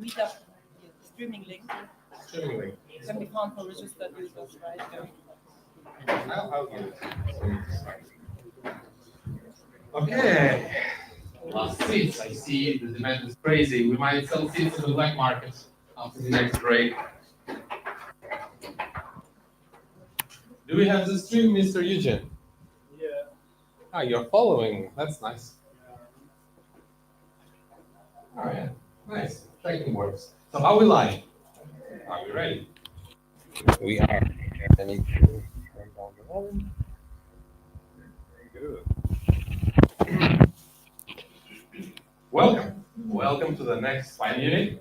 meetup streaming link can be found for registered users, right? I'll give it. Okay. Last seats. I see the demand is crazy. We might sell seats in the black market after the next break. Do we have the stream, Mr. Eugene? Yeah. Ah, you're following. That's nice. All right. Nice. Tracking works. So are we live? Are we ready? We are. I need to turn down the volume. Good. Welcome. Welcome to the next PyMunich.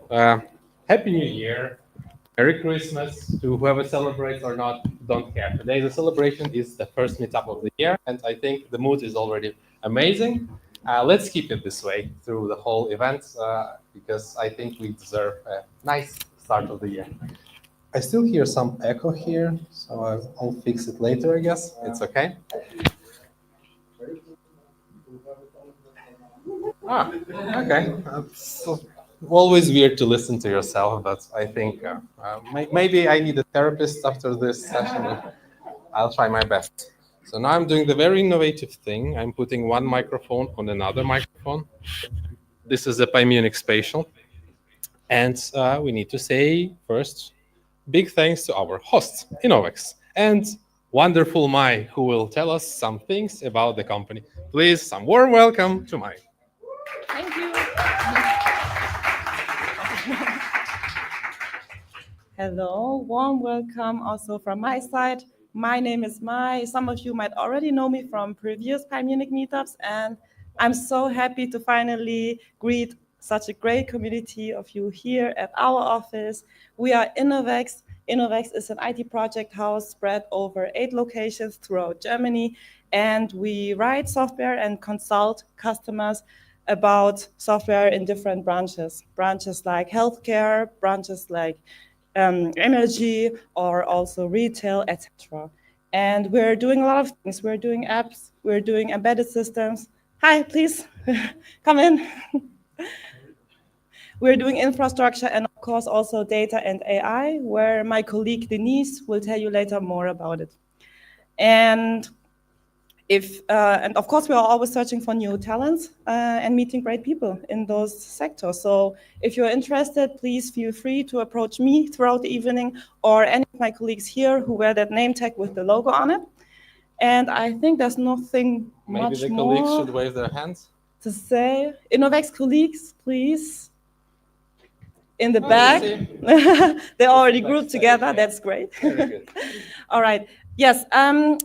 Happy New Year. Merry Christmas to whoever celebrates or not, don't care. Today the celebration is the first meetup of the year, and I think the mood is already amazing. Let's keep it this way through the whole event, because I think we deserve a nice start of the year. I still hear some echo here, so I'll fix it later, I guess. It's okay. Ah, okay. So always weird to listen to yourself, but I think maybe I need a therapist after this session. I'll try my best. So now I'm doing the very innovative thing. I'm putting one microphone on another microphone. This is a PyMunich spatial. And we need to say first, big thanks to our host, inovex, and wonderful Mai, who will tell us some things about the company. Please, some warm welcome to Mai. Thank you. Hello, warm welcome also from my side. My name is Mai. Some of you might already know me from previous PyMunich meetups, and I'm so happy to finally greet such a great community of you here at our office. We are inovex. inovex is an IT project house spread over 8 locations throughout Germany, and we write software and consult customers about software in different branches like healthcare, branches like energy, or also retail, etc. And we're doing a lot of things. We're doing apps, we're doing embedded systems. Hi, please, come in. We're doing infrastructure and, of course, also data and AI, where my colleague Denise will tell you later more about it. And of course, we are always searching for new talents and meeting great people in those sectors. So if you're interested, please feel free to approach me throughout the evening or any of my colleagues here who wear that name tag with the logo on it. And I think there's nothing much more. Maybe the colleagues should wave their hands. To say, inovex colleagues, please. In the back. They're already grouped together. That's great. Very good. All right. Yes,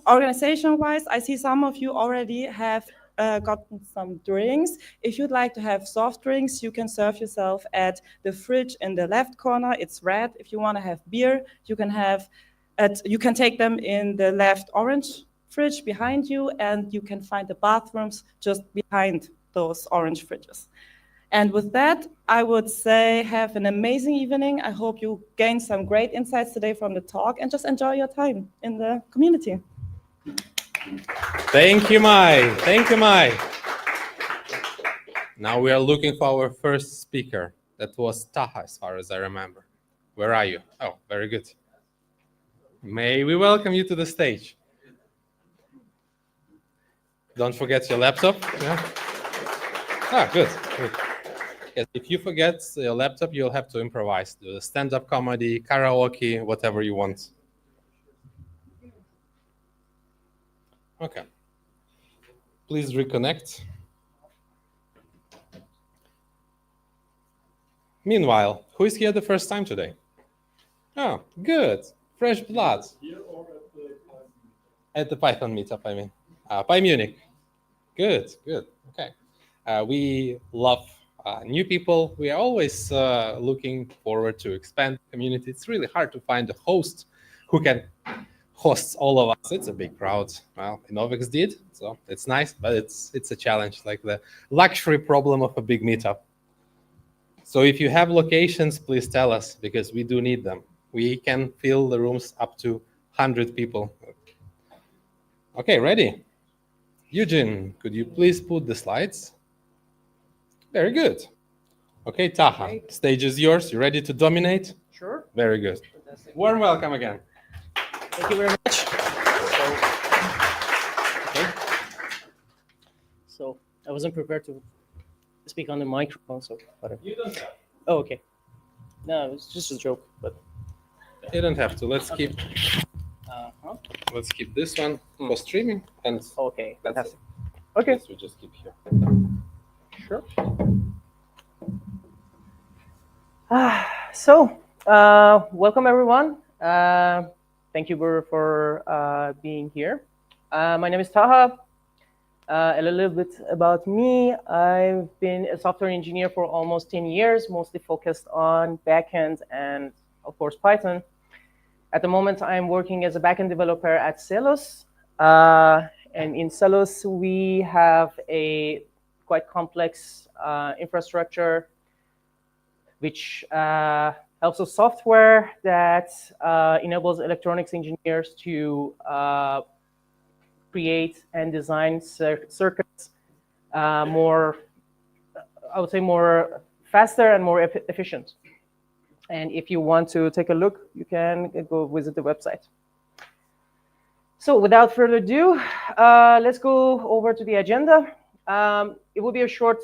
organization-wise, I see some of you already have gotten some drinks. If you'd like to have soft drinks, you can serve yourself at the fridge in the left corner. It's red. If you want to have beer, you can take them in the left orange fridge behind you, and you can find the bathrooms just behind those orange fridges. And with that, I would say have an amazing evening. I hope you gain some great insights today from the talk, and just enjoy your time in the community. Thank you, Mai. Thank you, Mai. Now we are looking for our first speaker. That was Taha, as far as I remember. Where are you? Oh, very good. May we welcome you to the stage. Don't forget your laptop. Yeah. Ah, good. Good. Yes, if you forget your laptop, you'll have to improvise. Do stand-up comedy, karaoke, whatever you want. Okay. Please reconnect. Meanwhile, who is here the first time today? Oh, good. Fresh blood. Here or at the Python meetup, I mean. PyMunich. Good, good. Okay. We love new people. We are always looking forward to expand the community. It's really hard to find a host who can host all of us. It's a big crowd. Well, inovex did, so it's nice, but it's a challenge, like the luxury problem of a big meetup. So if you have locations, please tell us, because we do need them. We can fill the rooms up to 100 people. Okay, ready? Eugene, could you please put the slides? Very good. Okay, Taha, stage is yours. You ready to dominate? Sure. Very good. Fantastic. Warm welcome again. Thank you very much. So I wasn't prepared to speak on the microphone, so whatever. You don't have. Oh, okay. No, it was just a joke, but You don't have to. Let's Okay. keep. uh-huh. Let's keep this one for streaming, and Okay, that's fantastic. it. Okay, This we just keep here. sure. So, welcome everyone. Thank you for being here. My name is Taha. A little bit about me. I've been a software engineer for almost 10 years, mostly focused on backend and, of course, Python. At the moment, I'm working as a backend developer at Celos. And in Celos, we have a quite complex infrastructure which helps us software that enables electronics engineers to create and design circuits more, I would say, more faster and more efficient. And if you want to take a look, you can go visit the website. So without further ado, let's go over to the agenda. It will be a short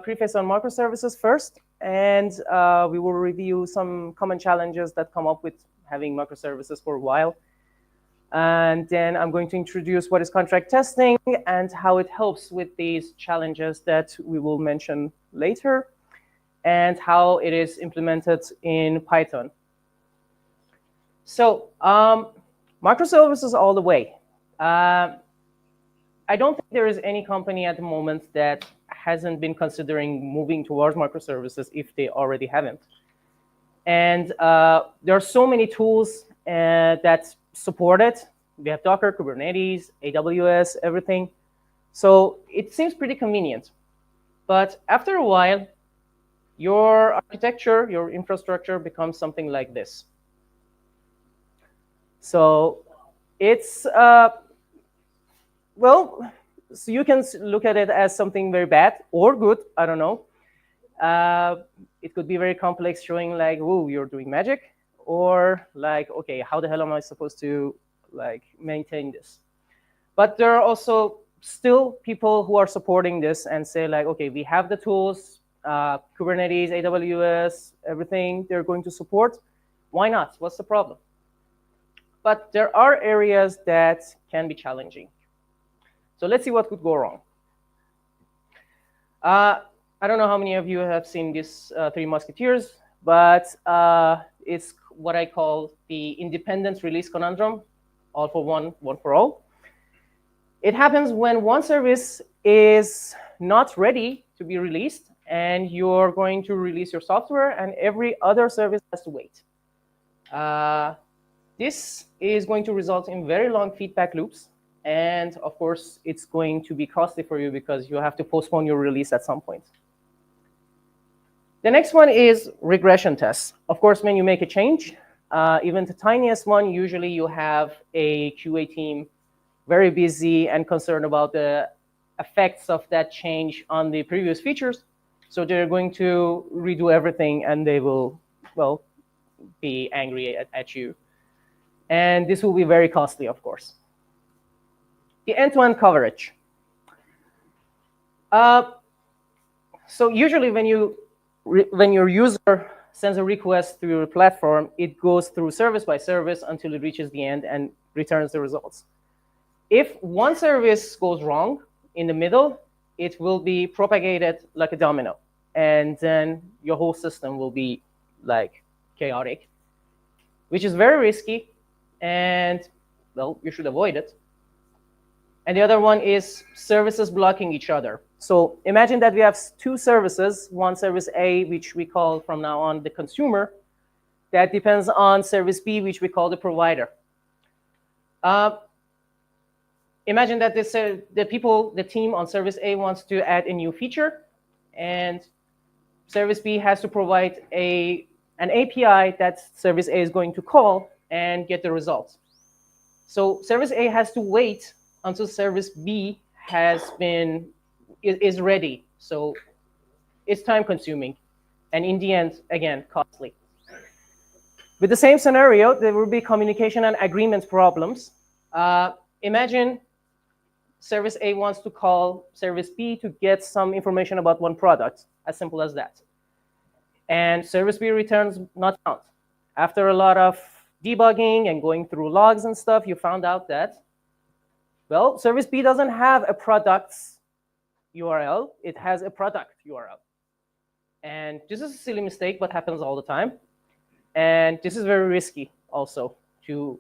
preface on microservices first, and we will review some common challenges that come up with having microservices for a while. And then I'm going to introduce what is contract testing and how it helps with these challenges that we will mention later, and how it is implemented in Python. So microservices all the way. I don't think there is any company at the moment that hasn't been considering moving towards microservices if they already haven't. And there are so many tools that support it. We have Docker, Kubernetes, AWS, everything. So it seems pretty convenient. But after a while, your architecture, your infrastructure becomes something like this. So it's, well, so you can look at it as something very bad or good, I don't know. It could be very complex, showing like, "Whoa, you're doing magic," or like, "Okay, how the hell am I supposed to like maintain this?" But there are also still people who are supporting this and say like, "Okay, we have the tools, Kubernetes, AWS, everything they're going to support. Why not? What's the problem?" But there are areas that can be challenging. So let's see what could go wrong. I don't know how many of you have seen these Three Musketeers, but it's what I call the independent release conundrum, all for one, one for all. It happens when one service is not ready to be released, and you're going to release your software, and every other service has to wait. This is going to result in very long feedback loops. And of course, it's going to be costly for you because you have to postpone your release at some point. The next one is regression tests. Of course, when you make a change, even the tiniest one, usually you have a QA team very busy and concerned about the effects of that change on the previous features. So they're going to redo everything, and they will, well, be angry at you. And this will be very costly, of course. The end-to-end coverage. So usually when your user sends a request through your platform, it goes through service by service until it reaches the end and returns the results. If one service goes wrong in the middle, it will be propagated like a domino. And then your whole system will be like chaotic, which is very risky. And, well, you should avoid it. And the other one is services blocking each other. So imagine that we have two services, one service A, which we call from now on the consumer, that depends on service B, which we call the provider. Imagine that the team on service A wants to add a new feature, and service B has to provide an API that service A is going to call and get the results. So service A has to wait until service B is ready. So it's time consuming. and in the end, again, costly. With the same scenario, there will be communication and agreement problems. Imagine service A wants to call service B to get some information about one product, as simple as that. And service B returns not found. After a lot of debugging and going through logs and stuff, you found out that, well, service B doesn't have a product's URL. It has a product URL. And this is a silly mistake, but happens all the time. And this is very risky also to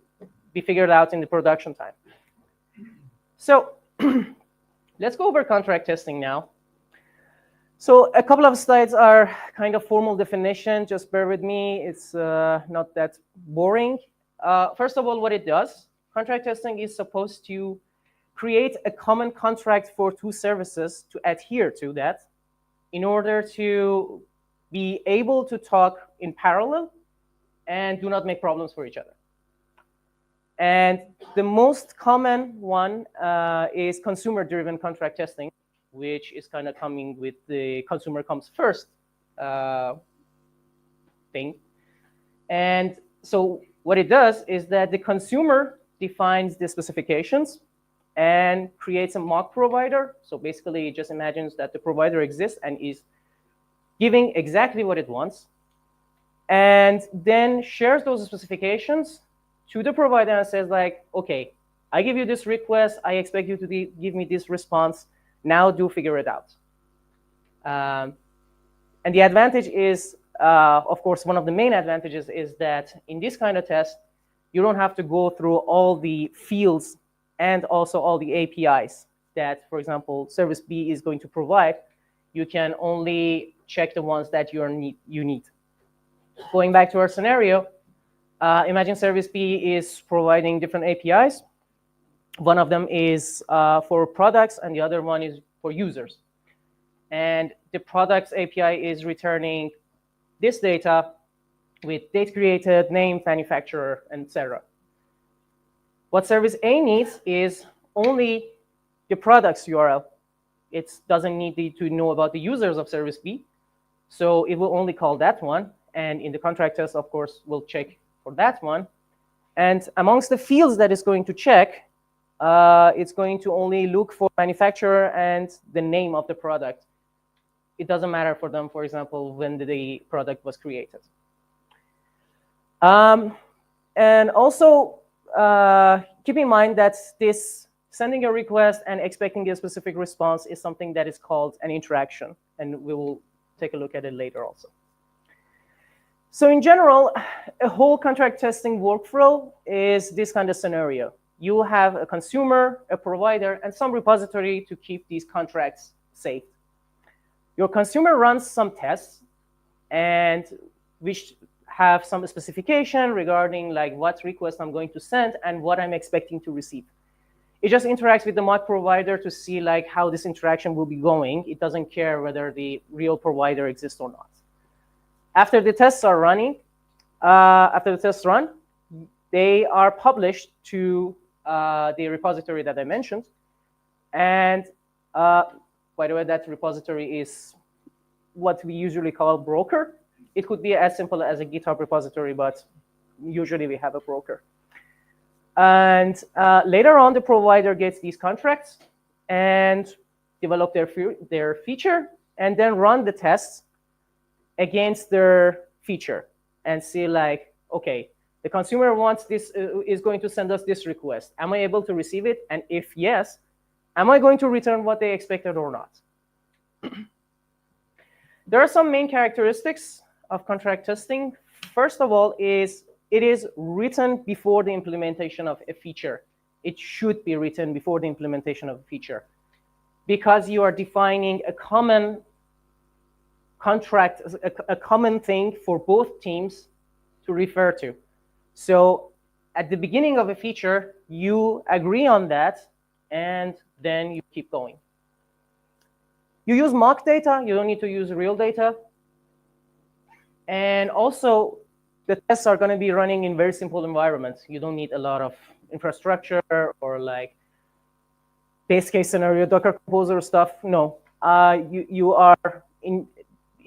be figured out in the production time. So let's go over contract testing now. So a couple of slides are kind of formal definition. Just bear with me. It's not that boring. First of all, what it does, contract testing is supposed to create a common contract for two services to adhere to that in order to be able to talk in parallel and do not make problems for each other. And the most common one is consumer-driven contract testing, which is kind of coming with the consumer comes first thing. And so what it does is that the consumer defines the specifications and creates a mock provider. So basically, it just imagines that the provider exists and is giving exactly what it wants, and then shares those specifications to the provider and says like, okay, I give you this request. I expect you to give me this response. Now do figure it out. And the advantage is, of course, one of the main advantages is that in this kind of test, you don't have to go through all the fields and also all the APIs that, for example, service B is going to provide. You can only check the ones that you need. Going back to our scenario, imagine service B is providing different APIs. One of them is for products, and the other one is for users. And the products API is returning this data with date created, name, manufacturer, etc. What service A needs is only the product's URL. It doesn't need to know about the users of service B. So it will only call that one. And in the contract test, of course, we'll check for that one. And amongst the fields that it's going to check, it's going to only look for manufacturer and the name of the product. It doesn't matter for them, for example, when the product was created. And also, keep in mind that this sending a request and expecting a specific response is something that is called an interaction. And we will take a look at it later also. So in general, a whole contract testing workflow is this kind of scenario. You have a consumer, a provider, and some repository to keep these contracts safe. Your consumer runs some tests, and which have some specification regarding like what request I'm going to send and what I'm expecting to receive. It just interacts with the mock provider to see like how this interaction will be going. It doesn't care whether the real provider exists or not. After the tests are running, after the tests run, they are published to the repository that I mentioned. And by the way, that repository is what we usually call broker. It could be as simple as a GitHub repository, but usually we have a broker. And later on, the provider gets these contracts and develop their feature, and then run the tests against their feature and see like, okay, the consumer wants this, is going to send us this request. Am I able to receive it? And if yes, am I going to return what they expected or not? There are some main characteristics of contract testing. First of all, it is written before the implementation of a feature. It should be written before the implementation of a feature, because you are defining a common contract, a common thing for both teams to refer to. So at the beginning of a feature, you agree on that, and then you keep going. You use mock data. You don't need to use real data. And also, the tests are going to be running in very simple environments. You don't need a lot of infrastructure or like base case scenario, Docker Composer stuff. No, you are in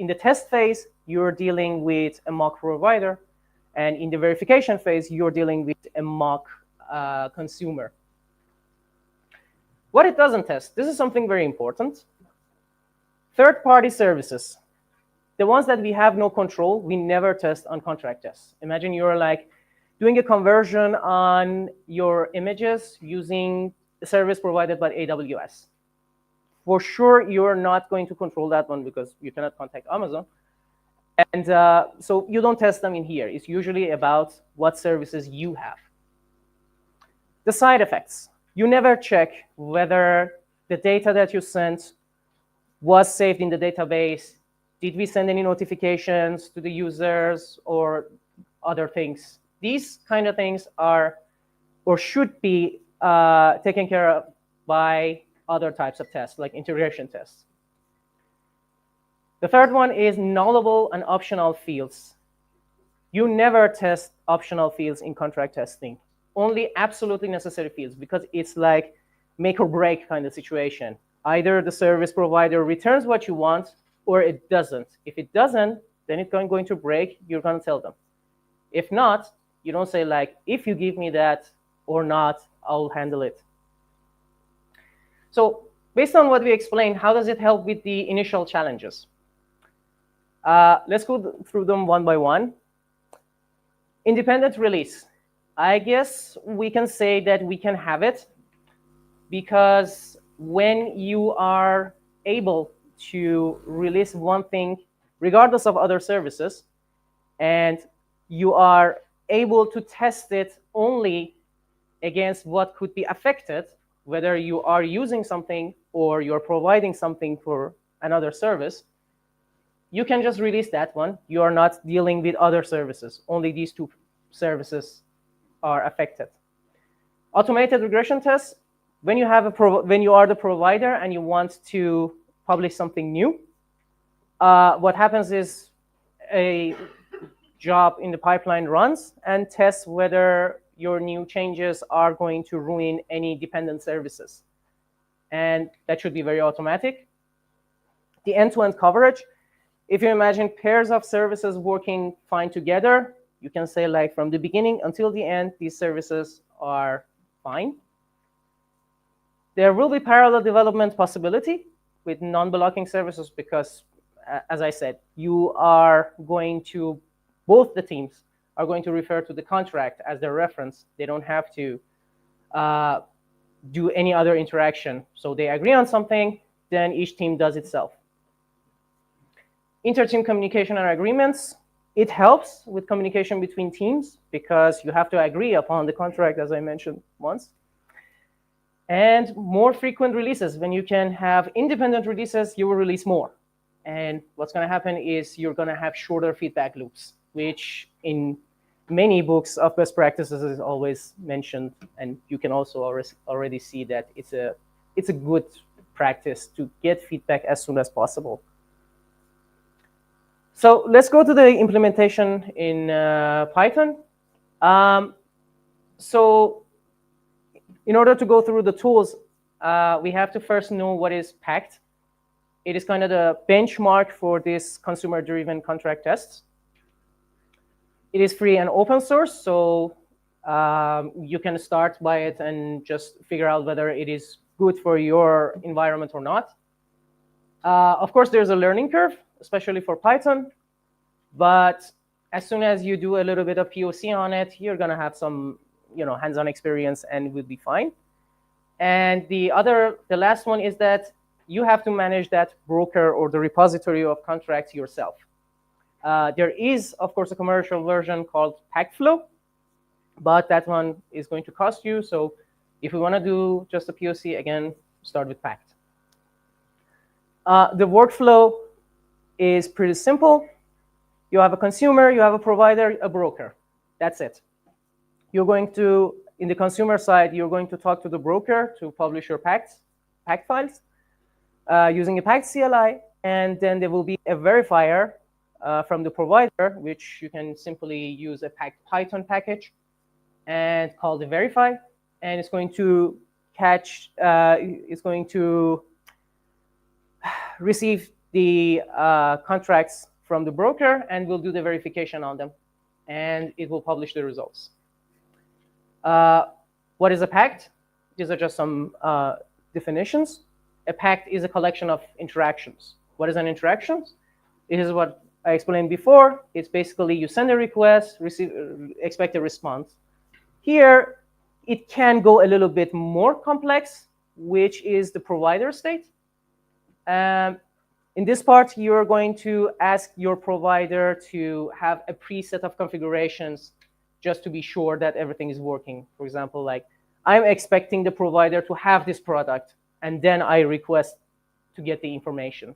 the test phase. you're dealing with a mock provider. And in the verification phase, you're dealing with a mock consumer. What it doesn't test, this is something very important. Third-party services. The ones that we have no control, we never test on contract tests. Imagine you're like doing a conversion on your images using a service provided by AWS. For sure, you're not going to control that one because you cannot contact Amazon. And so you don't test them in here. It's usually about what services you have. The side effects. You never check whether the data that you sent was saved in the database. Did we send any notifications to the users or other things? These kind of things are or should be taken care of by other types of tests, like integration tests. The third one is nullable and optional fields. You never test optional fields in contract testing. Only absolutely necessary fields, because it's like make or break kind of situation. Either the service provider returns what you want or it doesn't. If it doesn't, then it's going to break. You're going to tell them. If not, you don't say like, if you give me that or not, I'll handle it. So based on what we explained, how does it help with the initial challenges? Let's go through them one by one. Independent release. I guess we can say that we can have it because when you are able to release one thing regardless of other services, and you are able to test it only against what could be affected, whether you are using something or you're providing something for another service, you can just release that one. You are not dealing with other services. Only these two services are affected. Automated regression tests. When you are the provider and you want to publish something new, what happens is a job in the pipeline runs and tests whether your new changes are going to ruin any dependent services. And that should be very automatic. The end-to-end coverage. If you imagine pairs of services working fine together, you can say like from the beginning until the end, these services are fine. There will be parallel development possibility with non-blocking services because, as I said, you are going to, both the teams are going to refer to the contract as their reference. They don't have to do any other interaction. So they agree on something, then each team does itself. Inter-team communication and agreements. It helps with communication between teams because you have to agree upon the contract, as I mentioned once. And more frequent releases. When you can have independent releases, you will release more. And what's going to happen is you're going to have shorter feedback loops, which in many books of best practices is always mentioned. And you can also already see that it's a good practice to get feedback as soon as possible. So let's go to the implementation in Python. So in order to go through the tools, we have to first know what is PACT. It is kind of the benchmark for this consumer-driven contract tests. It is free and open source, so you can start by it and just figure out whether it is good for your environment or not. Of course, there's a learning curve, especially for Python. But as soon as you do a little bit of POC on it, you're going to have some hands-on experience and will be fine. And the last one is that you have to manage that broker or the repository of contracts yourself. There is, of course, a commercial version called PactFlow, but that one is going to cost you. So if we want to do just a POC, again, start with Pact. The workflow is pretty simple. You have a consumer, you have a provider, a broker. That's it. You're going to, in the consumer side, you're going to talk to the broker to publish your Pact files using a Pact CLI, and then there will be a verifier from the provider, which you can simply use a Pact Python package and call the verify, and it's going to it's going to receive the contracts from the broker and will do the verification on them. And it will publish the results. What is a pact? These are just some definitions. A pact is a collection of interactions. What is an interaction? It is what I explained before. It's basically you send a request, expect a response. Here, it can go a little bit more complex, which is the provider state. In this part, you're going to ask your provider to have a preset of configurations just to be sure that everything is working. For example, like I'm expecting the provider to have this product, and then I request to get the information.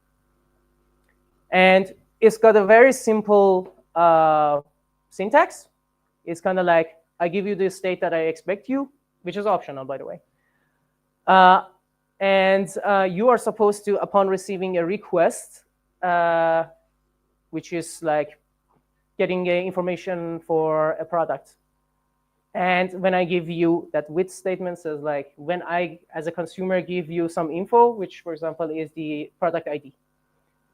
And it's got a very simple syntax. It's kind of like, I give you the state that I expect you, which is optional, by the way. And you are supposed to, upon receiving a request, which is like getting information for a product. And when I give you that with statement says like, when I, as a consumer, give you some info, which, for example, is the product ID,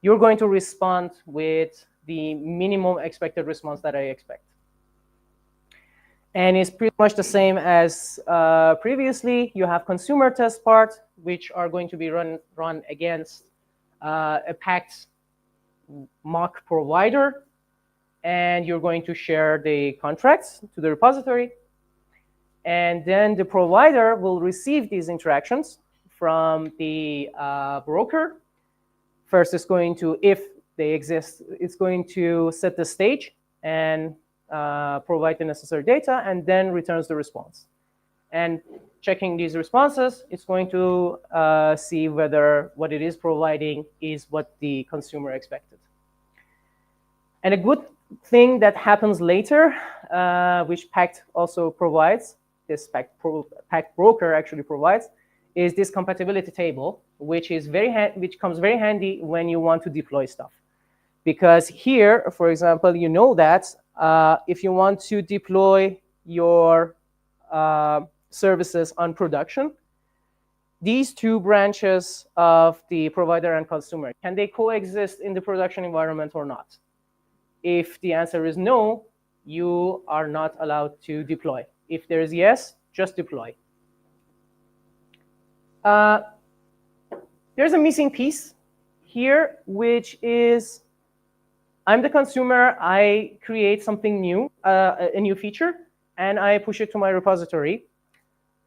you're going to respond with the minimum expected response that I expect. And it's pretty much the same as previously. You have consumer test part, which are going to be run against a packed mock provider. And you're going to share the contracts to the repository. And then the provider will receive these interactions from the broker. First, it's going to, if they exist, it's going to set the stage and provide the necessary data, and then returns the response. And checking these responses, it's going to see whether what it is providing is what the consumer expected. And a good thing that happens later, which Pact also provides, this Pact broker actually provides, is this compatibility table, which is which comes very handy when you want to deploy stuff. Because here, for example, you know that if you want to deploy your services on production, these two branches of the provider and consumer, can they coexist in the production environment or not? If the answer is no, you are not allowed to deploy. If there is yes, just deploy. There's a missing piece here, which is I'm the consumer. I create something new, a new feature, and I push it to my repository.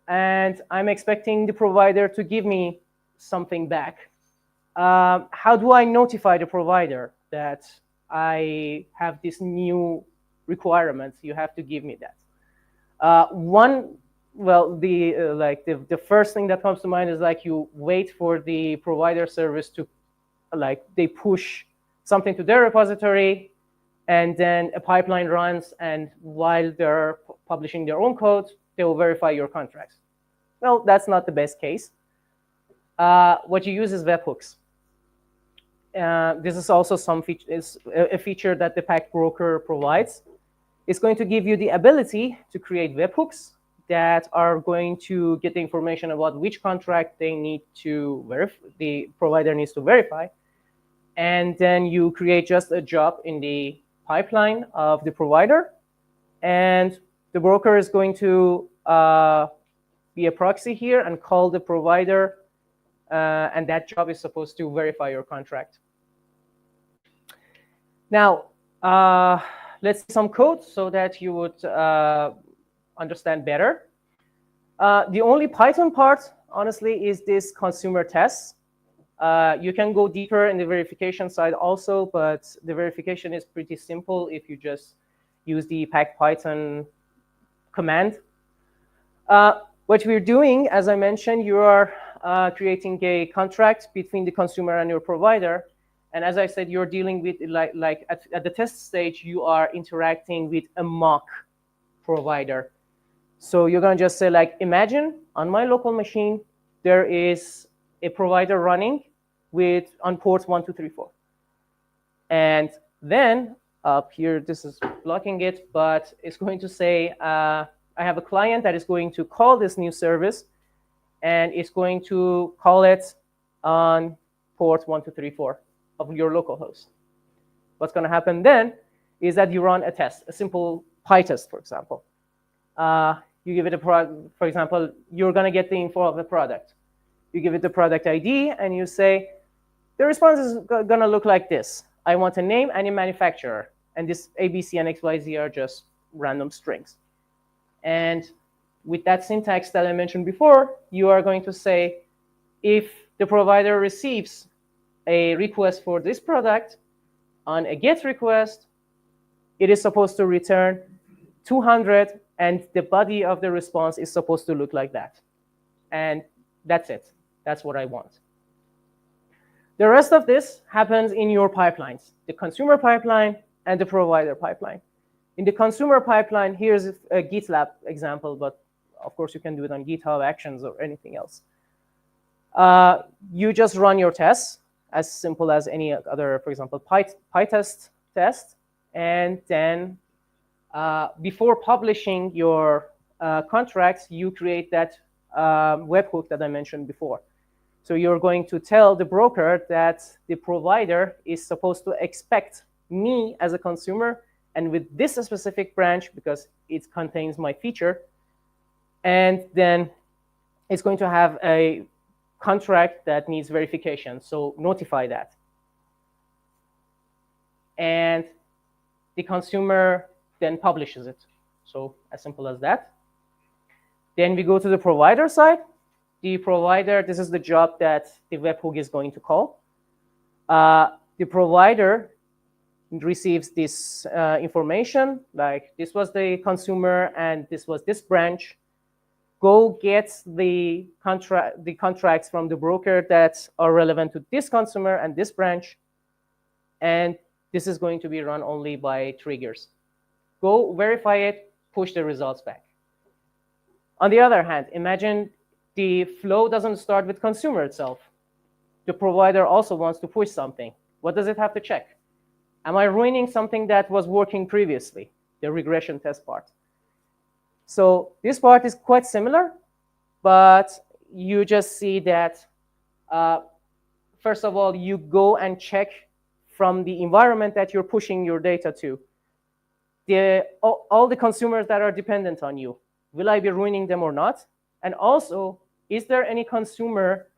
And I'm expecting the provider to give me something back. How do I notify the provider that I have this new requirement? You have to give me that. The first thing that comes to mind is like you wait for the provider service to, like they push something to their repository, and then a pipeline runs, and while they're publishing their own code, they will verify your contracts. Well, that's not the best case. What you use is webhooks. This is also a feature that the Pact broker provides. It's going to give you the ability to create webhooks that are going to get the information about which contract they need to verify, the provider needs to verify. And then you create just a job in the pipeline of the provider. And the broker is going to be a proxy here and call the provider. And that job is supposed to verify your contract. Now, let's see some code so that you would understand better. The only Python part, honestly, is this consumer tests. You can go deeper in the verification side also, but the verification is pretty simple if you just use the pack-python command. What we're doing, as I mentioned, you are creating a contract between the consumer and your provider. And as I said, you're dealing with, like at the test stage, you are interacting with a mock provider. So you're going to just say, like, imagine on my local machine, there is a provider running on ports 1, 2, 3, 4. And then up here, this is blocking it, but it's going to say, I have a client that is going to call this new service, and it's going to call it on port 1, 2, 3, 4 of your local host. what's going to happen then is that you run a test, a simple Py test, for example. You give it a product, for example, you're going to get the info of the product. You give it the product ID, and you say, the response is going to look like this. I want a name and a manufacturer. And this A, B, C, and X, Y, Z are just random strings. And with that syntax that I mentioned before, you are going to say, if the provider receives a request for this product on a GET request, it is supposed to return 200, and the body of the response is supposed to look like that. And that's it. That's what I want. The rest of this happens in your pipelines, the consumer pipeline and the provider pipeline. In the consumer pipeline, here's a GitLab example, but of course you can do it on GitHub Actions or anything else. You just run your tests, as simple as any other, for example, PyTest test, and then before publishing your contracts, you create that webhook that I mentioned before. So you're going to tell the broker that the provider is supposed to expect me as a consumer, and with this specific branch, because it contains my feature, and then it's going to have a contract that needs verification, so notify that. And the consumer then publishes it. So as simple as that. Then we go to the provider side. The provider, this is the job that the webhook is going to call. The provider receives this information, like this was the consumer and this was this branch. Go get the contracts from the broker that are relevant to this consumer and this branch. And this is going to be run only by triggers. Go verify it, push the results back. On the other hand, imagine the flow doesn't start with consumer itself. The provider also wants to push something. What does it have to check? Am I ruining something that was working previously? The regression test part. So this part is quite similar, but you just see that, first of all, you go and check from the environment that you're pushing your data to, all the consumers that are dependent on you. Will I be ruining them or not? And also, is there any consumer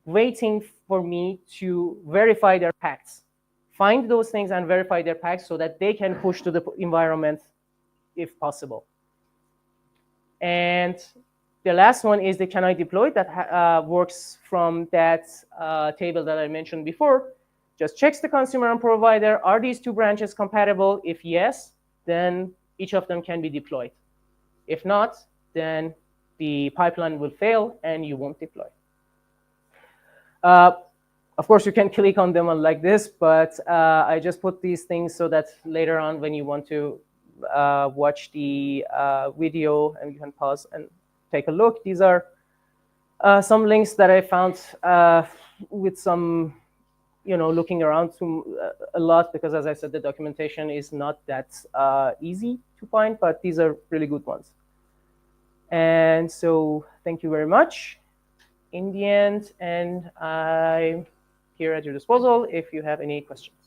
waiting for me to verify their packs? Find those things and verify their packs so that they can push to the environment if possible. And the last one is the can I deploy that works from that table that I mentioned before. Just checks the consumer and provider. Are these two branches compatible? If yes, then each of them can be deployed. If not, then the pipeline will fail and you won't deploy. Of course, you can click on them like this, but I just put these things so that later on when you want to watch the video and you can pause and take a look. These are some links that I found with some, looking around a lot, because as I said, the documentation is not that easy to find, but these are really good ones. And so thank you very much in the end, and I'm here at your disposal if you have any questions.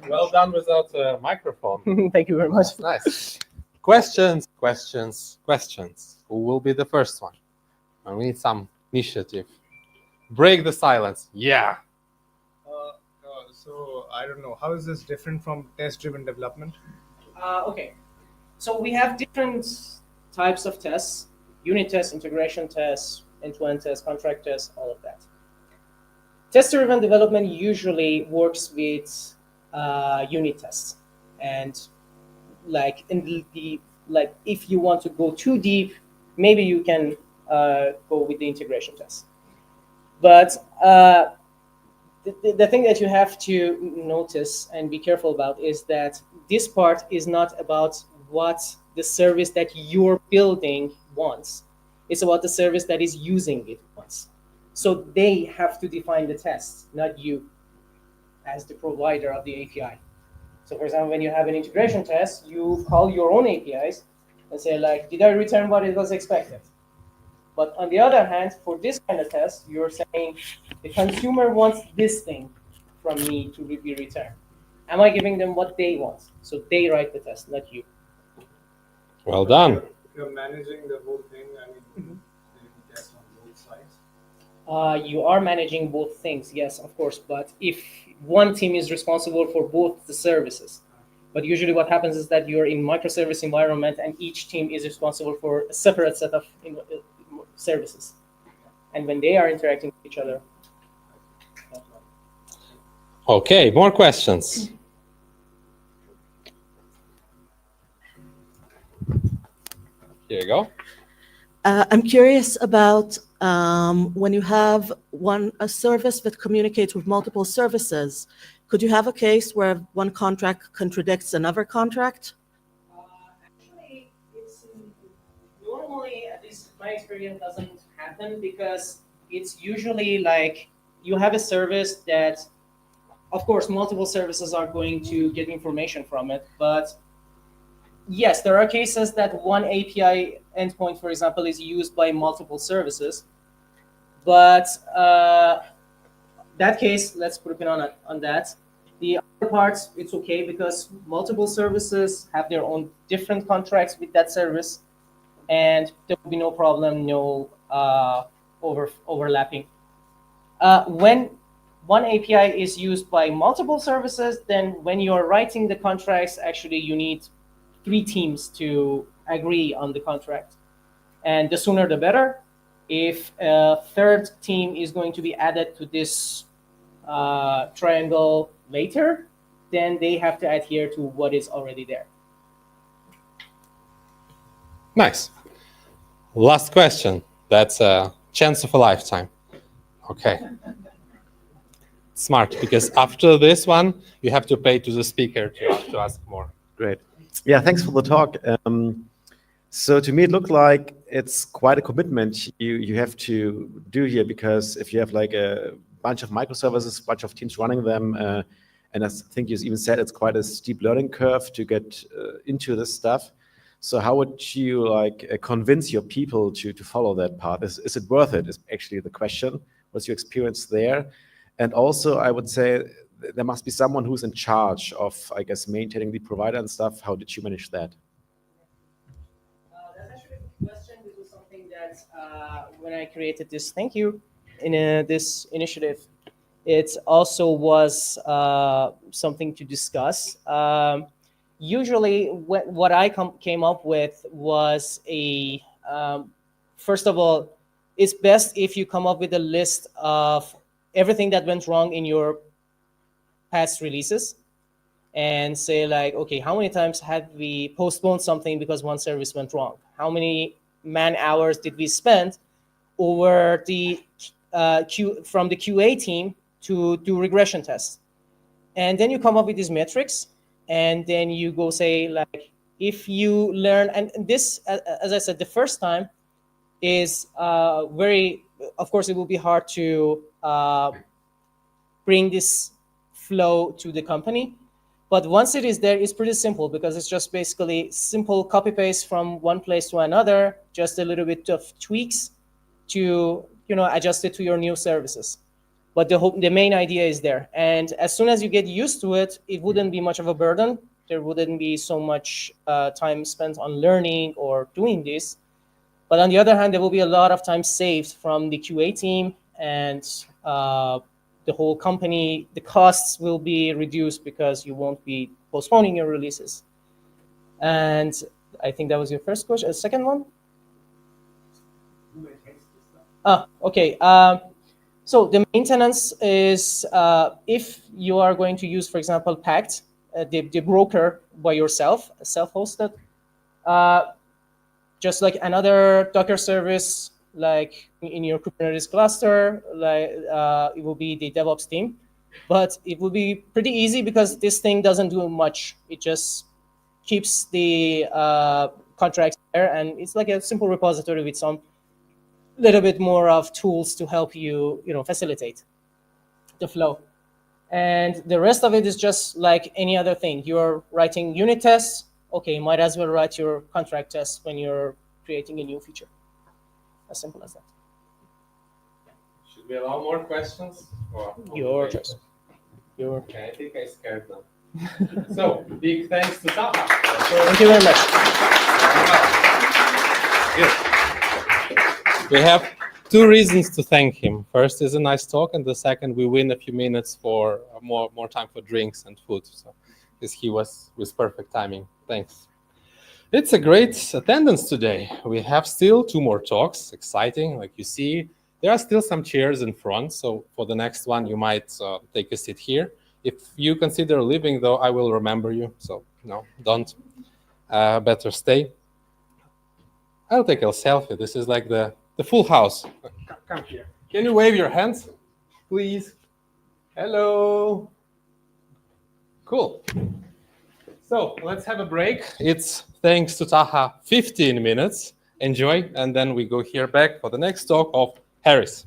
Well done without a microphone. Thank you very much. That's nice. Questions, questions, questions. Who will be the first one? And we need some initiative. Break the silence. Yeah. So I don't know, how is this different from test-driven development? Okay, so we have different types of tests: unit tests, integration tests, end-to-end tests, contract tests, all of that. Test-driven development usually works with unit tests, and like if you want to go too deep, maybe you can go with the integration test. But the thing that you have to notice and be careful about is that this part is not about what the service that you're building wants. It's about the service that is using it wants. So they have to define the test, not you as the provider of the API. So for example, when you have an integration test, you call your own APIs and say, like, did I return what it was expected? But on the other hand, for this kind of test, you're saying the consumer wants this thing from me to be returned. Am I giving them what they want? So they write the test, not you. Well done. You're managing the whole thing. I mean, you test on both sides. You are managing both things, yes, of course. But if one team is responsible for both the services, but usually what happens is that you're in microservice environment and each team is responsible for a separate set of services. And when they are interacting with each other. Okay, more questions. Here you go. I'm curious about when you have a service that communicates with multiple services, could you have a case where one contract contradicts another contract? Actually, it's normally, at least my experience, doesn't happen because it's usually like you have a service that, of course, multiple services are going to get information from it, but yes, there are cases that one API endpoint, for example, is used by multiple services, but that case, let's put a pin on that. The other parts, it's okay because multiple services have their own different contracts with that service, and there will be no problem, no overlapping. When one API is used by multiple services, then when you're writing the contracts, actually you need 3 teams to agree on the contract. And the sooner the better. If a third team is going to be added to this triangle later, then they have to adhere to what is already there. Nice. Last question. That's a chance of a lifetime. Okay. Smart, because after this one, you have to pay to the speaker to ask more. Great. Yeah, thanks for the talk. So to me, it looked like it's quite a commitment you have to do here, because if you have like a bunch of microservices, a bunch of teams running them, and I think you even said it's quite a steep learning curve to get into this stuff. So how would you like convince your people to follow that path? Is it worth it? Is actually the question. What's your experience there? And also, I would say there must be someone who's in charge of, I guess, maintaining the provider and stuff. How did you manage that? That's actually a good question. This was something that when I created this, thank you, in this initiative, it also was something to discuss. Usually, what I came up with was a, first of all, it's best if you come up with a list of everything that went wrong in your past releases and say like, okay, how many times have we postponed something because one service went wrong? How many man hours did we spend over the from the QA team to do regression tests? And then you come up with these metrics, and then you go say like, if you learn, and this, as I said, the first time is very, of course, it will be hard to bring this flow to the company. But once it is there, it's pretty simple because it's just basically simple copy paste from one place to another, just a little bit of tweaks to, you know, adjust it to your new services. But the main idea is there. And as soon as you get used to it, it wouldn't be much of a burden. There wouldn't be so much time spent on learning or doing this. But on the other hand, there will be a lot of time saved from the QA team, and the whole company, the costs will be reduced because you won't be postponing your releases. And I think that was your first question. The second one? Okay. So the maintenance is if you are going to use, for example, Pact, the broker by yourself, self-hosted, just like another Docker service, like in your Kubernetes cluster, like it will be the DevOps team. But it will be pretty easy because this thing doesn't do much. It just keeps the contracts there, and it's like a simple repository with some little bit more of tools to help you, facilitate the flow. And the rest of it is just like any other thing. You're writing unit tests. Okay, might as well write your contract tests when you're creating a new feature. As simple as that. Should we allow more questions? Or Your choice. Your. Okay, I think I scared them. So, big thanks to Taha. Thank you very much. Good. We have two reasons to thank him. First is a nice talk, and the second, we win a few minutes for more time for drinks and food. So, because he was with perfect timing. Thanks. It's a great attendance today. We have still two more talks. Exciting, like you see. There are still some chairs in front, so for the next one, you might take a seat here. If you consider leaving, though, I will remember you. So, no, don't. Better stay. I'll take a selfie. This is like the full house. Come here. Can you wave your hands, please? Hello. Cool. So let's have a break. It's thanks to Taha, 15 minutes. Enjoy, and then we go here back for the next talk of Harris.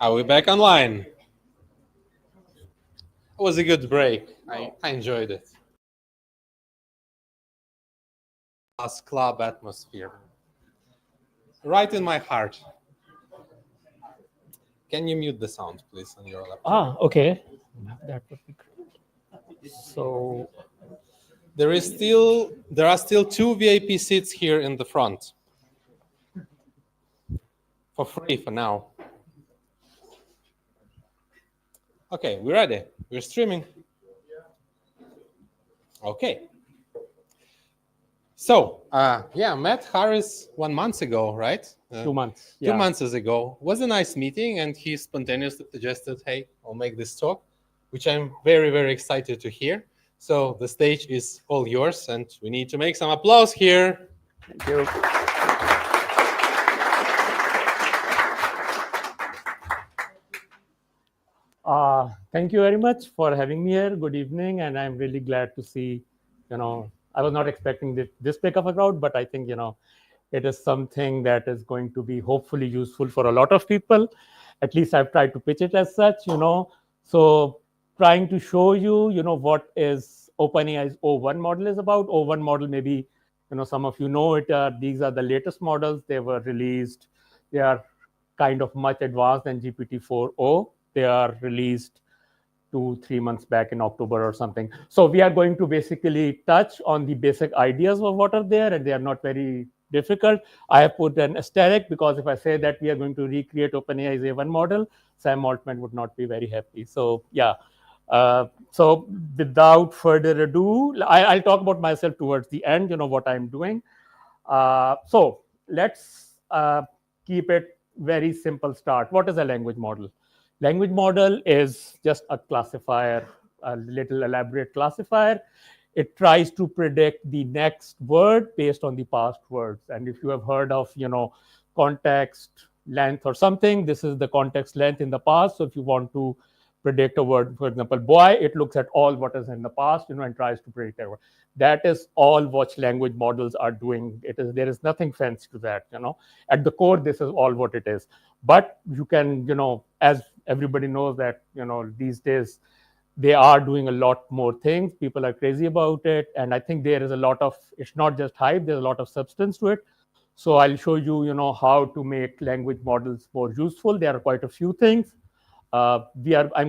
Are we back online? It was a good break. I enjoyed it. Last club atmosphere. Right in my heart. Can you mute the sound, please, on your laptop? Okay. That would be great. So There are still 2 VIP seats here in the front. For free for now. Okay, we're ready. We're streaming. Okay. So, yeah, met Harris 1 month ago, right? 2 months. 2 months ago. It was a nice meeting, and he spontaneously suggested, hey, I'll make this talk, which I'm very, very excited to hear. So the stage is all yours, and we need to make some applause here. Thank you. Thank you very much for having me here. Good evening, and I'm really glad to see, I was not expecting this big of a crowd, but I think, it is something that is going to be hopefully useful for a lot of people. At least I've tried to pitch it as such, So trying to show you, what is OpenAI's O1 model is about. O1 model, maybe, some of you know it. These are the latest models. They were released. They are kind of much advanced than GPT-4o. They are released 2-3 months back in October or something. So we are going to basically touch on the basic ideas of what are there, and they are not very difficult. I have put an asterisk because if I say that we are going to recreate OpenAI's A1 model, Sam Altman would not be very happy. So yeah. So without further ado, I'll talk about myself towards the end, what I'm doing. So let's keep it very simple start. What is a language model? Language model is just a classifier, a little elaborate classifier. It tries to predict the next word based on the past words. And if you have heard of, context length or something, this is the context length in the past. So if you want to predict a word, for example, boy, it looks at all what is in the past, and tries to predict that word. That is all what language models are doing. There is nothing fancy to that, At the core, this is all what it is. But you can, as everybody knows that, these days, they are doing a lot more things. People are crazy about it. And I think there is a lot of, it's not just hype, there's a lot of substance to it. So I'll show you, how to make language models more useful. There are quite a few things. I'm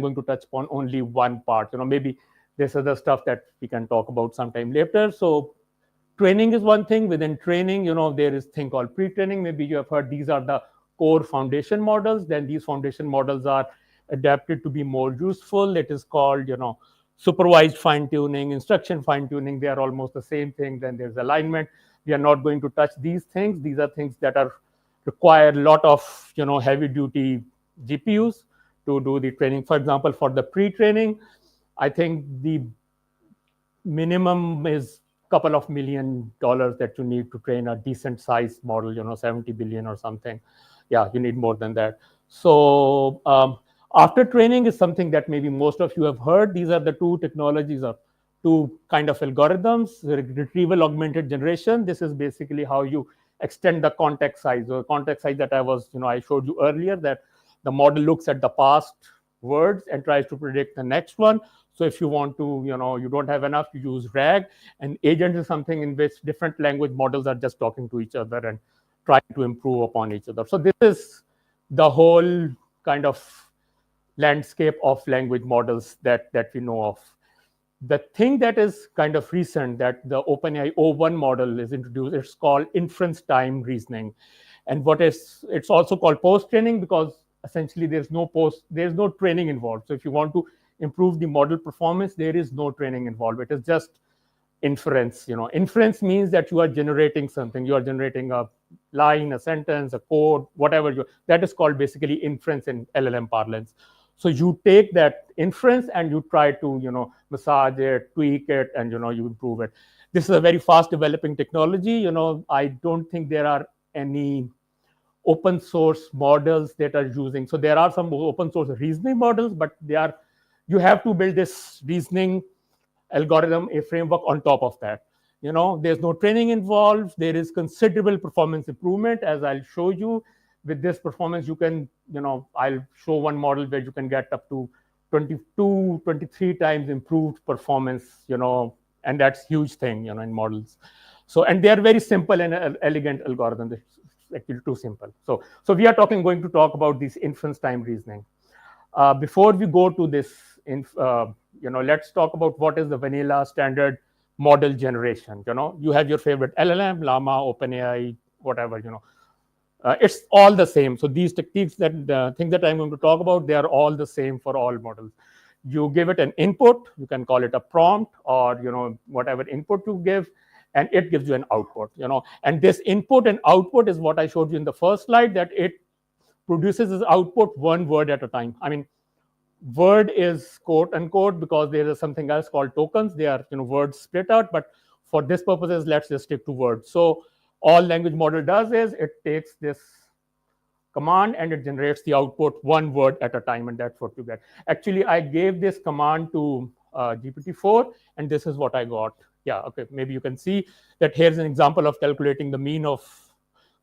going to touch upon only one part. Maybe this is the stuff that we can talk about sometime later. So training is one thing. Within training, there is a thing called pre-training. Maybe you have heard these are the core foundation models. Then these foundation models are adapted to be more useful. It is called, supervised fine-tuning, instruction fine-tuning. They are almost the same thing. Then there's alignment. We are not going to touch these things. These are things that require a lot of, heavy-duty GPUs to do the training. For example, for the pre-training, I think the minimum is a couple of $1 million that you need to train a decent sized model, 70 billion or something. Yeah, you need more than that. So after training is something that maybe most of you have heard. These are the two technologies or two kind of algorithms. Retrieval augmented generation. This is basically how you extend the context size. So the context size that I showed you earlier, that the model looks at the past words and tries to predict the next one. So if you want to, you don't have enough, you use RAG. And agent is something in which different language models are just talking to each other and trying to improve upon each other. So this is the whole kind of landscape of language models that we know of. The thing that is kind of recent that the OpenAI O1 model is introduced, it's called inference time reasoning. And it's also called post-training because essentially there's no training involved. So if you want to improve the model performance, there is no training involved. It is just inference. Inference means that you are generating something. You are generating a line, a sentence, a code, whatever. That is called basically inference in LLM parlance. So you take that inference and you try to, massage it, tweak it, and, you improve it. This is a very fast developing technology. I don't think there are any open source models that are using. So there are some open source reasoning models, but you have to build this reasoning algorithm, a framework on top of that. There's no training involved. There is considerable performance improvement, as I'll show you. with this performance, you can, I'll show one model where you can get up to 22, 23 times improved performance, and that's huge thing, in models. So, and they are very simple and elegant algorithms. It's actually too simple. So we are going to talk about this inference time reasoning. Before we go to this, let's talk about what is the vanilla standard model generation. You have your favorite LLM, Llama, OpenAI, whatever. It's all the same. So these techniques, that things that I'm going to talk about, they are all the same for all models. You give it an input, you can call it a prompt, or whatever input you give, and it gives you an output. And this input and output is what I showed you in the first slide, that it produces this output one word at a time. I mean, word is quote unquote because there is something else called tokens. They are words split out, but for this purposes, let's just stick to words. So all language model does is it takes this command and it generates the output one word at a time, and that's what you get. Actually, I gave this command to GPT-4, and this is what I got. Yeah, okay, maybe you can see that here's an example of calculating the mean of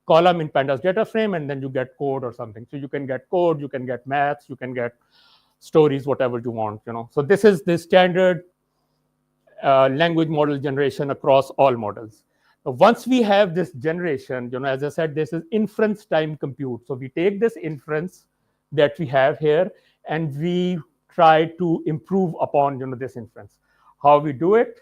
column in pandas data frame, and then you get code or something. So you can get code, you can get maths, you can get stories, whatever you want. So this is the standard language model generation across all models. Now, once we have this generation, as I said, this is inference time compute. So we take this inference that we have here and we try to improve upon this inference. How we do it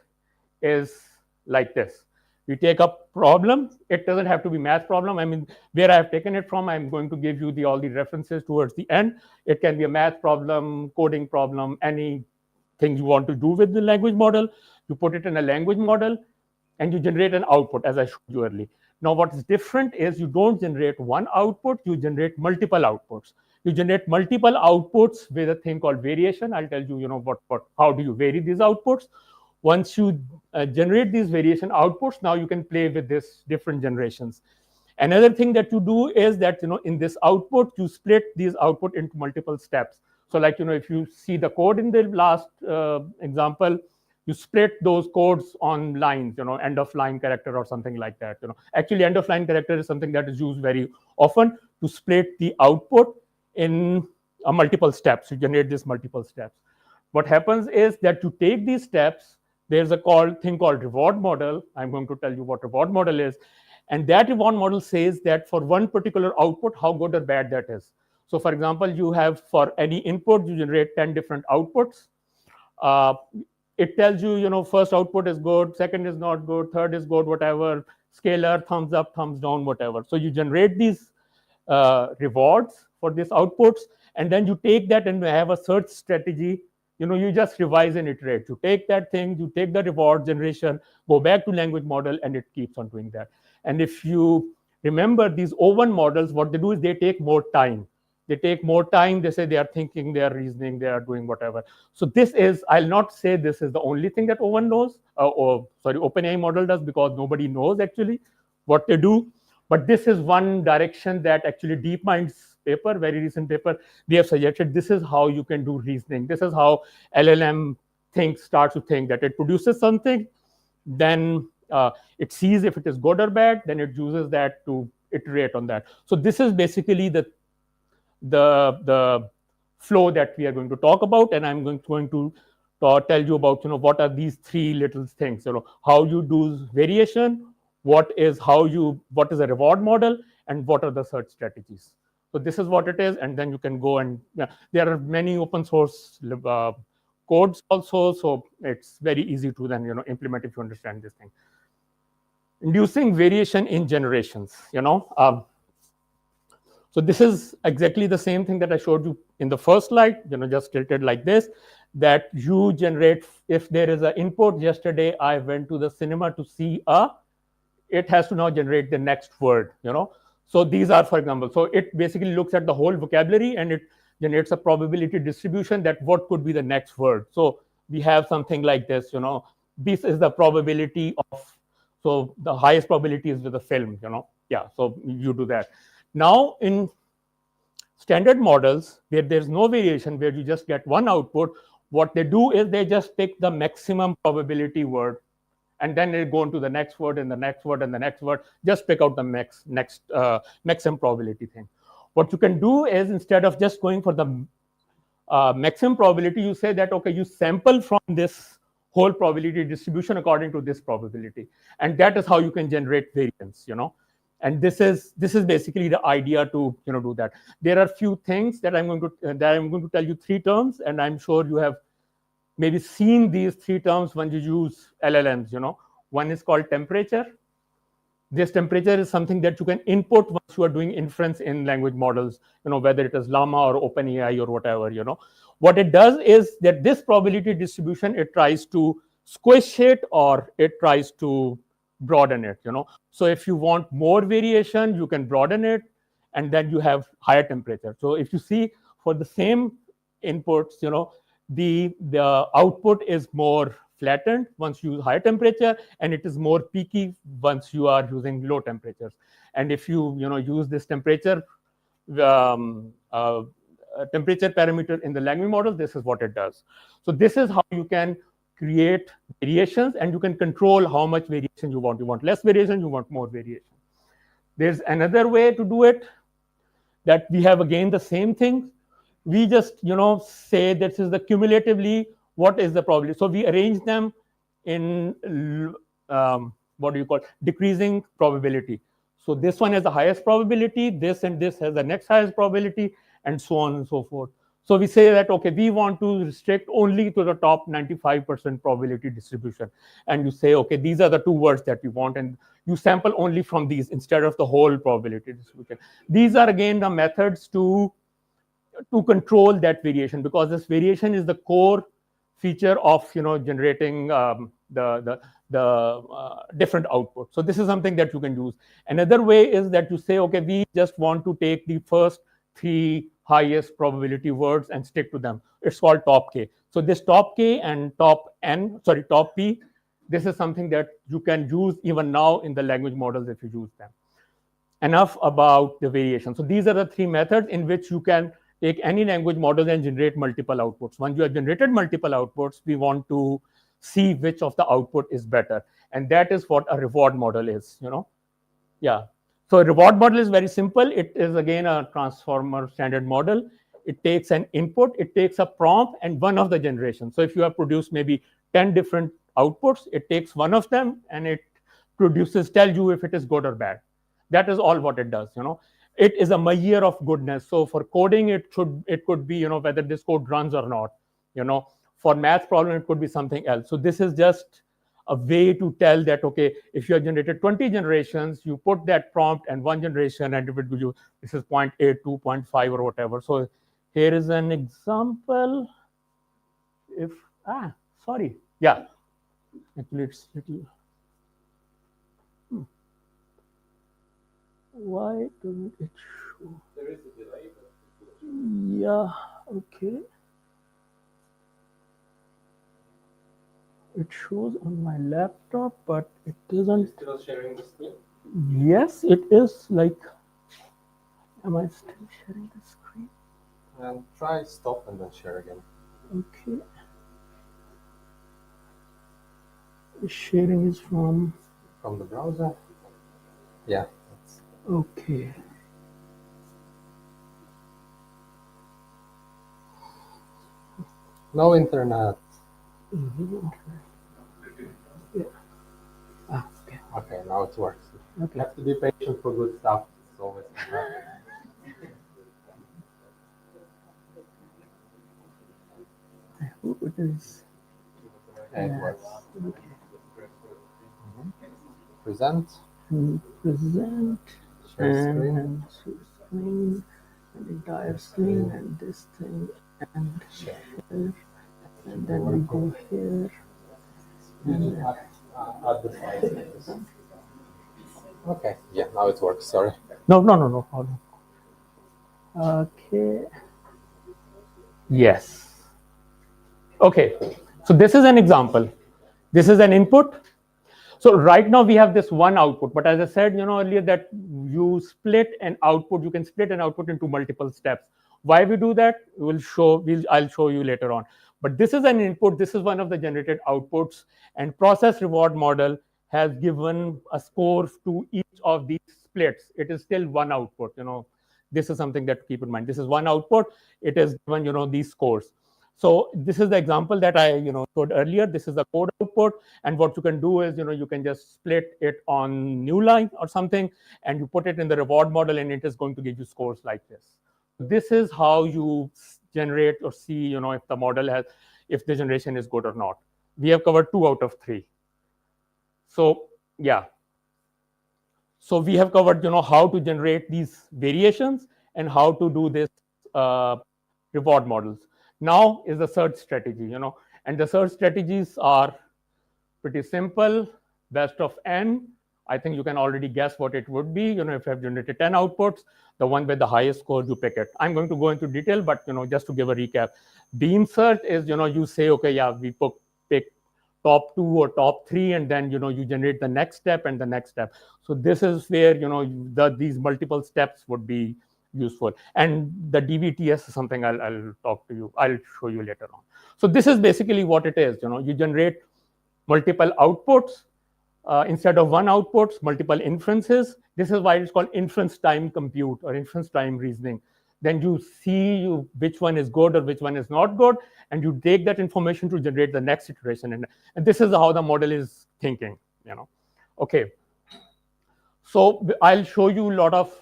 is like this. We take a problem. It doesn't have to be math problem. I mean, where I have taken it from, I'm going to give you all the references towards the end. It can be a math problem, coding problem, anything you want to do with the language model. You put it in a language model and you generate an output, as I showed you earlier. Now, what's different is you don't generate one output, you generate multiple outputs. You generate multiple outputs with a thing called variation. I'll tell you, how do you vary these outputs. Once you generate these variation outputs, now you can play with this different generations. Another thing that you do is that, in this output, you split these output into multiple steps. So like, if you see the code in the last example, you split those codes on lines, end of line character or something like that. Actually, end of line character is something that is used very often to split the output in multiple steps. You generate these multiple steps. What happens is that you take these steps. There's a thing called reward model. I'm going to tell you what reward model is. And that reward model says that for one particular output, how good or bad that is. So for example, you have for any input, you generate 10 different outputs. It tells you, first output is good, second is not good, third is good, whatever, scalar, thumbs up, thumbs down, whatever. So you generate these rewards for these outputs, and then you take that and you have a search strategy. You just revise and iterate. You take that thing, you take the reward generation, go back to language model, and it keeps on doing that. And if you remember these O1 models, what they do is they take more time. They take more time. They say they are thinking, they are reasoning, they are doing whatever. So this is, I'll not say this is the only thing that O1 knows, OpenAI model does, because nobody knows actually what they do. But this is one direction that actually DeepMind's paper, very recent paper, they have suggested this is how you can do reasoning. This is how LLM starts to think, that it produces something, then it sees if it is good or bad, then it uses that to iterate on that. So this is basically the flow that we are going to talk about, and I'm going to tell you about what are these three little things. How you do variation, what is a reward model, and what are the search strategies. So this is what it is, and then you can go and there are many open source codes also, so it's very easy to then implement if you understand this thing. Inducing variation in generations. So this is exactly the same thing that I showed you in the first slide, just tilted like this, that you generate, if there is an input, yesterday I went to the cinema to see it has to now generate the next word, So these are, for example, so it basically looks at the whole vocabulary and it generates a probability distribution that what could be the next word. So we have something like this, this is the probability of, so the highest probability is with the film, Yeah, so you do that. Now, in standard models, where there's no variation, where you just get one output, what they do is they just pick the maximum probability word, and then they go into the next word and the next word and the next word, just pick out the maximum probability thing. What you can do is, instead of just going for the maximum probability, you say that, okay, you sample from this whole probability distribution according to this probability, and that is how you can generate variance, and this is basically the idea to do that. There are few things that I'm going to tell you, 3 terms, and I'm sure you have maybe seen these 3 terms when you use LLMs. One is called temperature. This temperature is something that you can input once you are doing inference in language models, whether it is Llama or OpenAI or whatever. What it does is that this probability distribution, it tries to squish it or it tries to broaden it. So if you want more variation, you can broaden it, and then you have higher temperature. So if you see, for the same inputs, the output is more flattened once you use high temperature, and it is more peaky once you are using low temperatures. And if you use this temperature parameter in the language model, this is what it does. So this is how you can create variations, and you can control how much variation you want. You want less variation, you want more variation. There's another way to do it, that we have again the same thing. We just say this is the cumulatively what is the probability. So we arrange them in decreasing probability. So this one has the highest probability, this and this has the next highest probability, and so on and so forth. So we say that, okay, we want to restrict only to the top 95% probability distribution. And you say, okay, these are the 2 words that we want, and you sample only from these instead of the whole probability distribution. These are again the methods to control that variation, because this variation is the core feature of generating the different outputs. So this is something that you can use. Another way is that you say, okay, we just want to take the first 3 highest probability words and stick to them. It's called top K. So this top K and top P, this is something that you can use even now in the language models if you use them. Enough about the variation. So these are the 3 methods in which you can take any language model and generate multiple outputs. Once you have generated multiple outputs, we want to see which of the output is better. And that is what a reward model is, Yeah. So a reward model is very simple. It is again a transformer standard model. It takes an input, it takes a prompt, and one of the generations. So if you have produced maybe 10 different outputs, it takes one of them and it tells you if it is good or bad. That is all what it does. It is a measure of goodness. So for coding, it could be whether this code runs or not. For math problem, it could be something else. So this is just a way to tell that, okay, if you have generated 20 generations, you put that prompt and 1 generation, and it will give you, this is 0.8, 2.5 or whatever. So here is an example. Actually it's little. Why doesn't it show? There is a delay. Yeah, okay. It shows on my laptop, but it doesn't. Still sharing the screen? Yes, it is. Am I still sharing the screen? And try stop and then share again. Okay. The sharing is from the browser. Yeah. Okay. No internet. Yeah. Okay. Okay, now it works. Okay. You have to be patient for good stuff. It's always I hope it is. yeah, it works. Okay. Present. Present. Share screen. And screen, and entire screen, and this thing, and share, and then we go here. And Add the slides. Okay. Yeah, now it works. Sorry. no. Hold on. Okay. Yes. Okay. So this is an example. This is an input. So right now we have this one output, but as I said, earlier, that you split an output, you can split an output into multiple steps. Why we do that? I'll show you later on. But this is an input. This is one of the generated outputs, and process reward model has given a score to each of these splits. It is still one output. this is something that to keep in mind. This is one output. It is given, these scores. So this is the example that I, showed earlier. This is the code output. And what you can do is, you can just split it on new line or something, and you put it in the reward model, and it is going to give you scores like this. This is how you generate or see, if the model has, if the generation is good or not. We have covered 2 out of 3. So yeah. So we have covered, how to generate these variations and how to do this reward models. Now is the search strategy, and the search strategies are pretty simple. Best of n. I think you can already guess what it would be. If you have generated 10 outputs, the one with the highest score, you pick it. I'm going to go into detail, but just to give a recap, beam search is you say, okay, yeah, we pick top 2 or top 3, and then you generate the next step and the next step. So this is where these multiple steps would be useful. And the DVTS is something I'll talk to you. I'll show you later on. So this is basically what it is. You generate multiple outputs instead of one outputs, multiple inferences. This is why it's called inference time compute or inference time reasoning. Then you see which one is good or which one is not good, and you take that information to generate the next iteration. And this is how the model is thinking. Okay. So I'll show you a lot of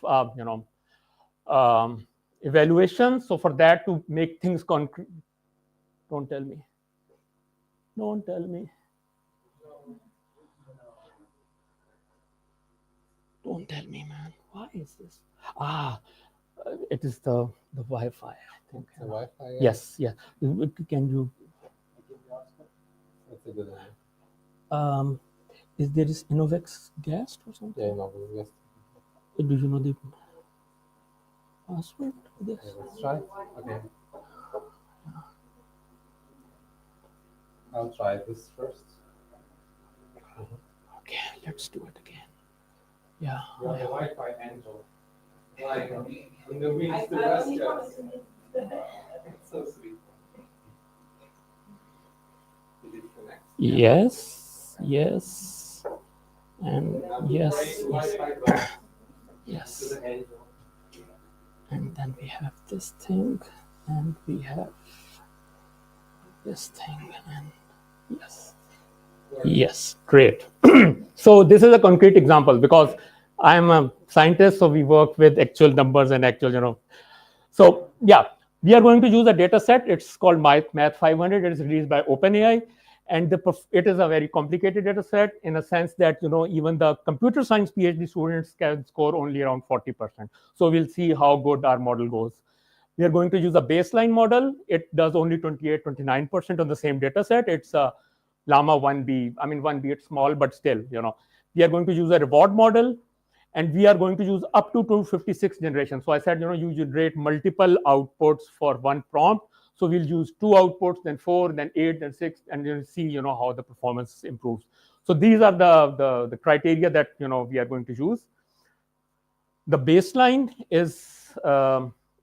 evaluations. So for that, to make things concrete, don't tell me. Don't tell me. Don't tell me, man. Why is this? It is the Wi-Fi, I think. The Wi-Fi? Yeah. Yes, yeah. Can you? That's a good idea. Is there is inovex guest or something? Yeah, inovex guest. Do you know the password for this? Okay, let's try. Okay. I'll try this first. Okay, let's do it again. Yeah. You're the Wi-Fi angel. Like in the weeds to West. It's so sweet. Did it connect? Yes, yes, and yes, yes, yes. To the angel. And then we have this thing, and we have this thing, and yes. Yes, great. So this is a concrete example because I'm a scientist, so we work with actual numbers and actual, So yeah, we are going to use a data set. It's called Math 500. It is released by OpenAI, and it is a very complicated data set in a sense that even the computer science PhD students can score only around 40%. So we'll see how good our model goes. We are going to use a baseline model. It does only 29% on the same data set. It's a Llama 1B. I mean, 1B, it's small, but still, we are going to use a reward model, and we are going to use up to 256 generations. So I said, you generate multiple outputs for one prompt. So we'll use 2 outputs, then 4, then 8, then 6, and you'll see, how the performance improves. So these are the criteria that, we are going to use. The baseline is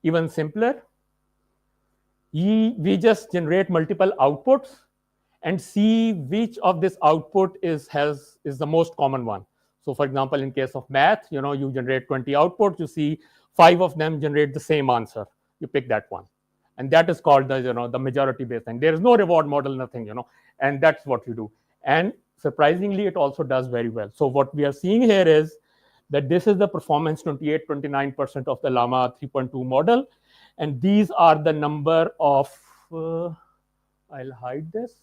even simpler. We just generate multiple outputs and see which of this output is the most common one. So for example, in case of math, you generate 20 outputs, you see 5 of them generate the same answer. You pick that one. And that is called the majority baseline. There is no reward model, nothing, and that's what you do. And surprisingly, it also does very well. So what we are seeing here is that this is the performance 29% of the Llama 3.2 model. And these are the number of, I'll hide this.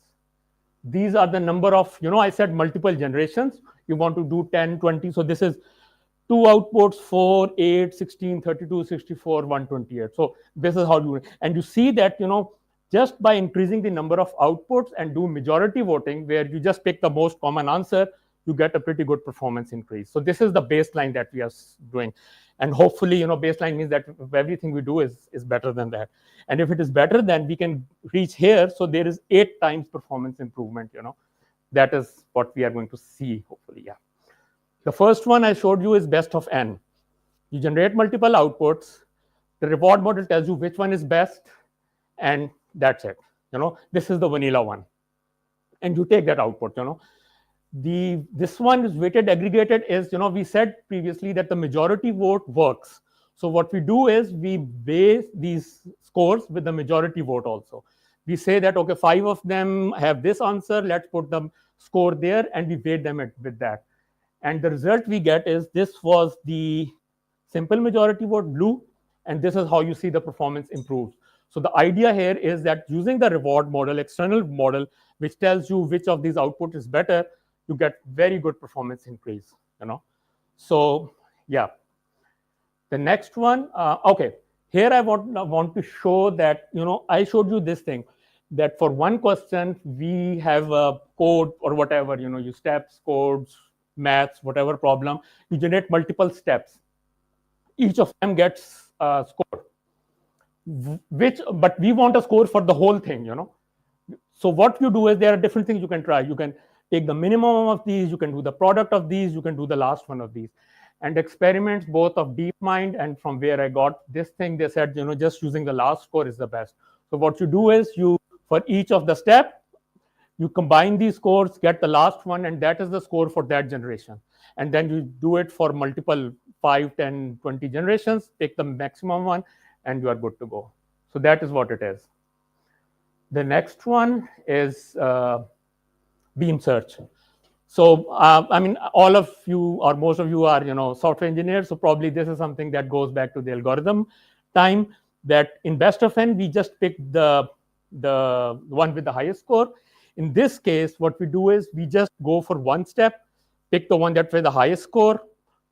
These are the number of, I said multiple generations. You want to do 10, 20. So this is 2 outputs, 4, 8, 16, 32, 64, 128. So this is how you, and you see that, just by increasing the number of outputs and do majority voting, where you just pick the most common answer, you get a pretty good performance increase. So this is the baseline that we are doing. And hopefully, baseline means that everything we do is better than that. And if it is better, then we can reach here. So there is 8 times performance improvement, That is what we are going to see, hopefully, yeah. The first one I showed you is best of n. You generate multiple outputs. The reward model tells you which one is best, and that's it. This is the vanilla one. And you take that output, This one is weighted aggregated is, we said previously that the majority vote works. So what we do is we base these scores with the majority vote also. We say that, okay, 5 of them have this answer, let's put the score there, and we weight them with that. And the result we get is this was the simple majority vote, blue, and this is how you see the performance improves. So the idea here is that using the reward model, external model, which tells you which of these output is better, you get very good performance increase, So yeah. The next one, okay, here I want to show that, I showed you this thing, that for one question, we have a code or whatever, you steps, codes, maths, whatever problem, you generate multiple steps. Each of them gets a score, but we want a score for the whole thing, So what you do is there are different things you can try. You can take the minimum of these, you can do the product of these, you can do the last one of these. And experiments both of DeepMind and from where I got this thing, they said, just using the last score is the best. So what you do is for each of the step, you combine these scores, get the last one, and that is the score for that generation. And then you do it for multiple 5, 10, 20 generations, take the maximum one, and you are good to go. So that is what it is. The next one is beam search. So, I mean, all of you or most of you are, software engineers. So probably this is something that goes back to the algorithm time, that in best of n, we just pick the one with the highest score. In this case, what we do is we just go for one step, pick the one that with the highest score,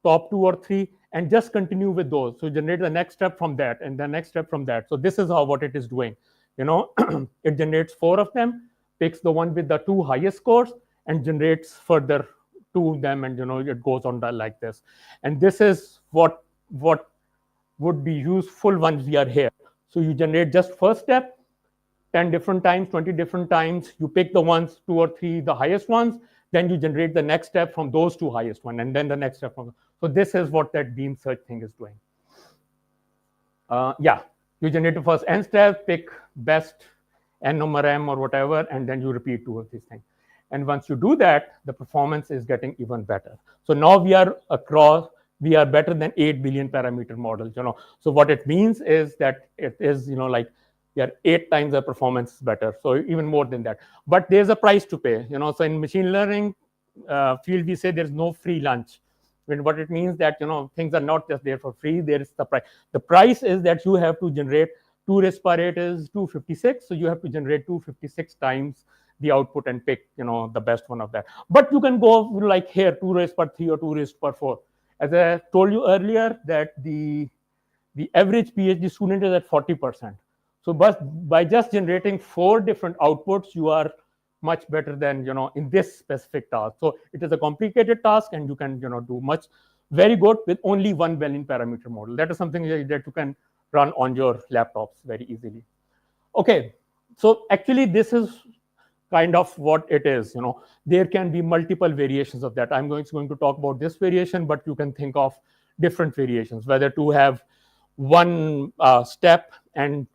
top 2 or 3, and just continue with those. So generate the next step from that and the next step from that. So this is what it is doing. It generates 4 of them, picks the one with the 2 highest scores, and generates further 2 of them, and it goes on like this. And this is what would be useful once we are here. So you generate just first step 10 different times, 20 different times. You pick the ones 2 or 3, the highest ones. Then you generate the next step from those 2 highest ones, and then the next step from. So this is what that beam search thing is doing. Yeah, you generate the first n step, pick best n number m or whatever, and then you repeat 2 of these things. And once you do that, the performance is getting even better. So now we are better than 8 billion parameter models. So what it means is that it is, like we are 8 times the performance better. So even more than that. But there's a price to pay. So in machine learning field, we say there's no free lunch. When what it means that things are not just there for free. There is the price. The price is that you have to generate 2 raised power 8 is 256. So you have to generate 256 times the output and pick the best one of that. But you can go like here 2 raised power 3 or 2 raised power 4. As I told you earlier, that the average PhD student is at 40%. So by just generating 4 different outputs, you are much better than in this specific task. So it is a complicated task, and you can do much very good with only 1 billion parameter model. That is something that you can run on your laptops very easily. Okay, so actually this is kind of what it is. There can be multiple variations of that. I'm going to talk about this variation, but you can think of different variations, whether to have one step and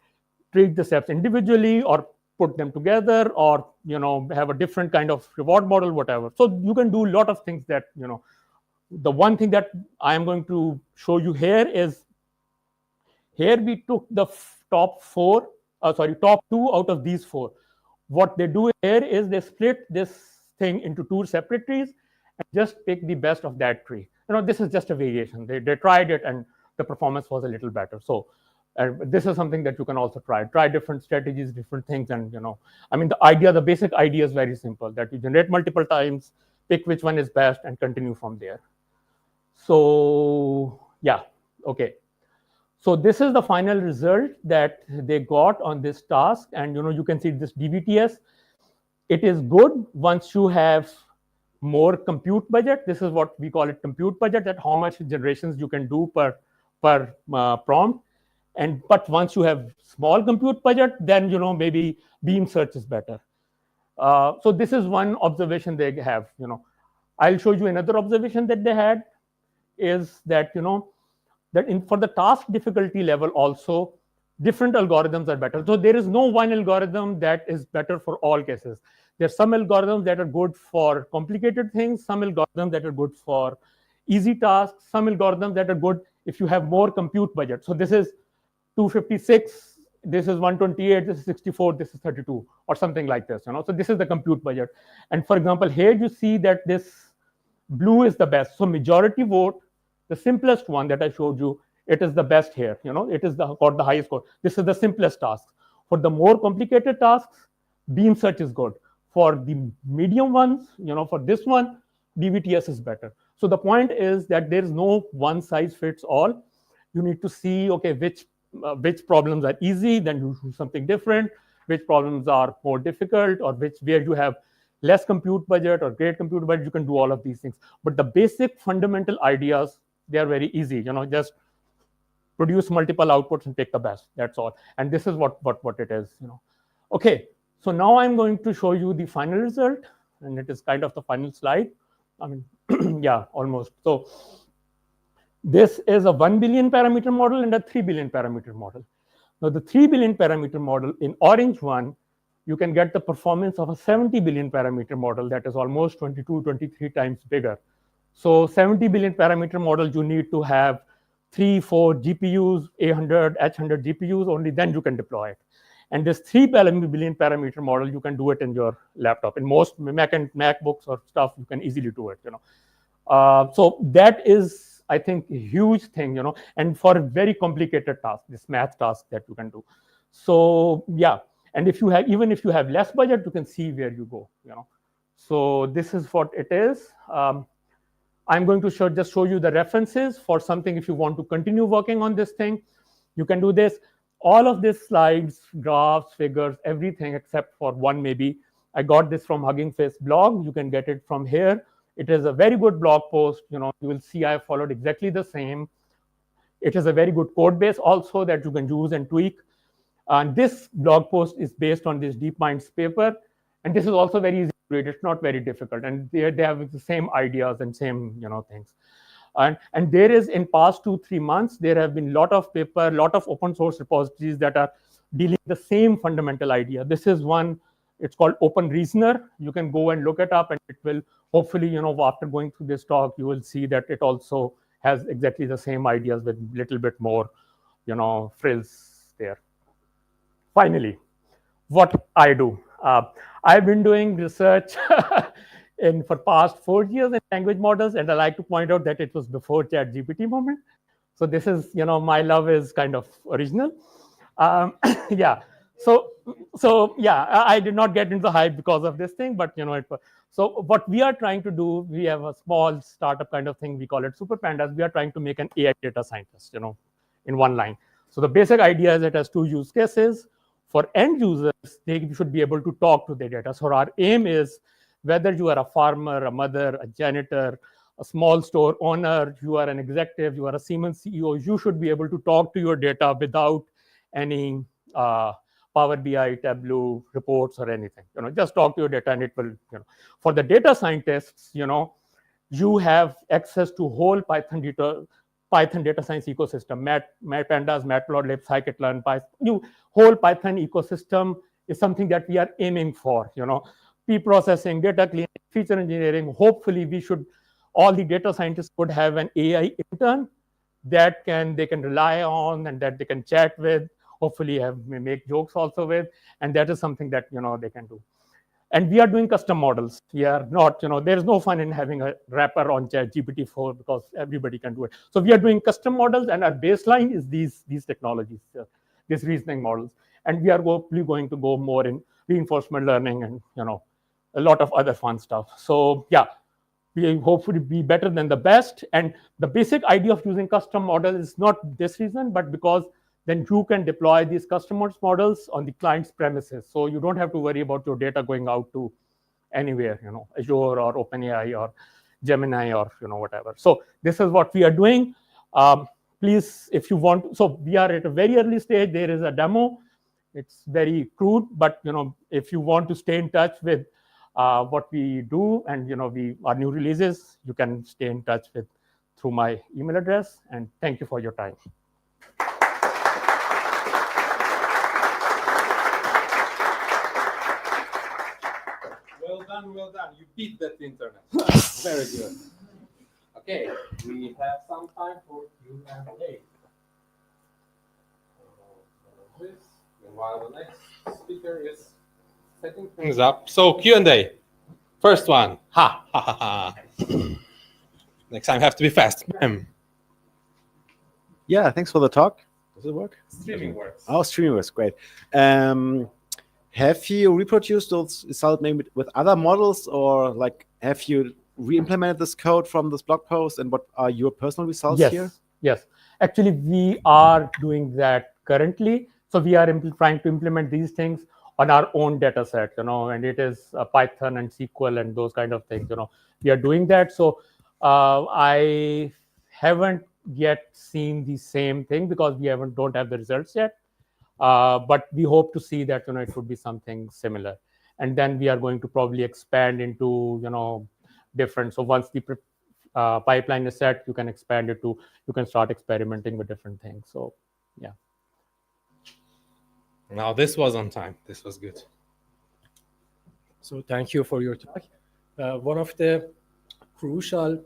treat the steps individually, or put them together, or have a different kind of reward model, whatever. So you can do a lot of things that the one thing that I am going to show you here is, here we took the top 2 out of these 4. What they do here is they split this thing into 2 separate trees and just pick the best of that tree. This is just a variation. They tried it, and the performance was a little better. So this is something that you can also try different strategies, different things. And I mean, the basic idea is very simple, that you generate multiple times, pick which one is best, and continue from there. So yeah, okay. So this is the final result that they got on this task. And you can see this DVTS. It is good once you have more compute budget. This is what we call it, compute budget, that how much generations you can do per prompt. But once you have small compute budget, then maybe beam search is better. So this is one observation they have. I'll show you another observation that they had, is that for the task difficulty level also, different algorithms are better. So there is no one algorithm that is better for all cases. There are some algorithms that are good for complicated things, some algorithms that are good for easy tasks, some algorithms that are good if you have more compute budget. So this is 256, this is 128, this is 64, this is 32, or something like this. So this is the compute budget. And for example, here you see that this blue is the best. So majority vote, the simplest one that I showed you, it is the best here. It is got the highest score. This is the simplest task. For the more complicated tasks, beam search is good. For the medium ones, for this one, DVTS is better. So the point is that there is no one size fits all. You need to see, okay, which problems are easy, then you do something different, which problems are more difficult, or where you have less compute budget or great compute budget, you can do all of these things. But the basic fundamental ideas, they are very easy. Just produce multiple outputs and take the best. That's all. And this is what it is. Okay. So now I'm going to show you the final result, and it is kind of the final slide. I mean, yeah, almost. So this is a 1 billion parameter model and a 3 billion parameter model. Now the 3 billion parameter model in orange one, you can get the performance of a 70 billion parameter model that is almost 22, 23 times bigger. So 70 billion parameter model, you need to have 3, 4 GPUs, A100, H100 GPUs, only then you can deploy it. And this 3 billion parameter model, you can do it in your laptop. In most Mac and MacBooks or stuff, you can easily do it. So that is, I think, a huge thing. And for a very complicated task, this math task that you can do. So yeah, and even if you have less budget, you can see where you go. So this is what it is. I'm going to just show you the references for something. If you want to continue working on this thing, you can do this. All of these slides, graphs, figures, everything except for one maybe. I got this from Hugging Face blog. You can get it from here. It is a very good blog post. You will see I followed exactly the same. It is a very good code base also that you can use and tweak. And this blog post is based on this DeepMind's paper. And this is also very easy to read. It's not very difficult. And they have the same ideas and same things. And there is, in past 2-3 months, there have been a lot of paper, lot of open source repositories that are dealing with the same fundamental idea. This is one, it's called Open Reasoner. You can go and look it up, and it will hopefully, after going through this talk, you will see that it also has exactly the same ideas with a little bit more, frills there. Finally, what I do. I've been doing research for past 4 years in language models, and I like to point out that it was before ChatGPT moment. So this is, my love is kind of original. Yeah. So yeah, I did not get into the hype because of this thing, but so what we are trying to do, we have a small startup kind of thing. We call it Super Pandas. We are trying to make an AI data scientist, in one line. So the basic idea is it has 2 use cases. For end users, they should be able to talk to their data. So our aim is, whether you are a farmer, a mother, a janitor, a small store owner, you are an executive, you are a Siemens CEO, you should be able to talk to your data without any Power BI, Tableau reports or anything. Just talk to your data and it will, For the data scientists, you have access to whole Python data science ecosystem, Pandas, Matplotlib, Scikit-learn, whole Python ecosystem is something that we are aiming for, pre-processing, data cleaning, feature engineering. Hopefully all the data scientists could have an AI intern that they can rely on and that they can chat with, hopefully make jokes also with, and that is something that, they can do. And we are doing custom models. We are not, there is no fun in having a wrapper on GPT-4 because everybody can do it. So we are doing custom models, and our baseline is these technologies, these reasoning models. And we are hopefully going to go more in reinforcement learning and, a lot of other fun stuff. So yeah, we hopefully be better than the best. And the basic idea of using custom model is not this reason, but because then you can deploy these custom models on the client's premises. So you don't have to worry about your data going out to anywhere, Azure or OpenAI or Gemini or, whatever. So this is what we are doing. Please, if you want, so we are at a very early stage. There is a demo. It's very crude, but, if you want to stay in touch with what we do and, our new releases, you can stay in touch through my email address. And thank you for your time. Well done. You beat that internet. Very good. Okay, we have some time for Q&A. Meanwhile, the next speaker is setting things up. So Q&A. First one. Ha ha ha ha. Next time I have to be fast. Yeah, thanks for the talk. Does it work? Streaming works. Oh, streaming works great. Have you reproduced those results maybe with other models, or like have you re-implemented this code from this blog post? And what are your personal results here? Yes. Actually, we are doing that currently. So we are trying to implement these things on our own data set, and it is Python and SQL and those kind of things. We are doing that. So I haven't yet seen the same thing because we don't have the results yet. But we hope to see that it would be something similar, and then we are going to probably expand into different. So once the pipeline is set, you can expand it to, you can start experimenting with different things. So yeah. Now this was on time. This was good. So thank you for your talk. One of the crucial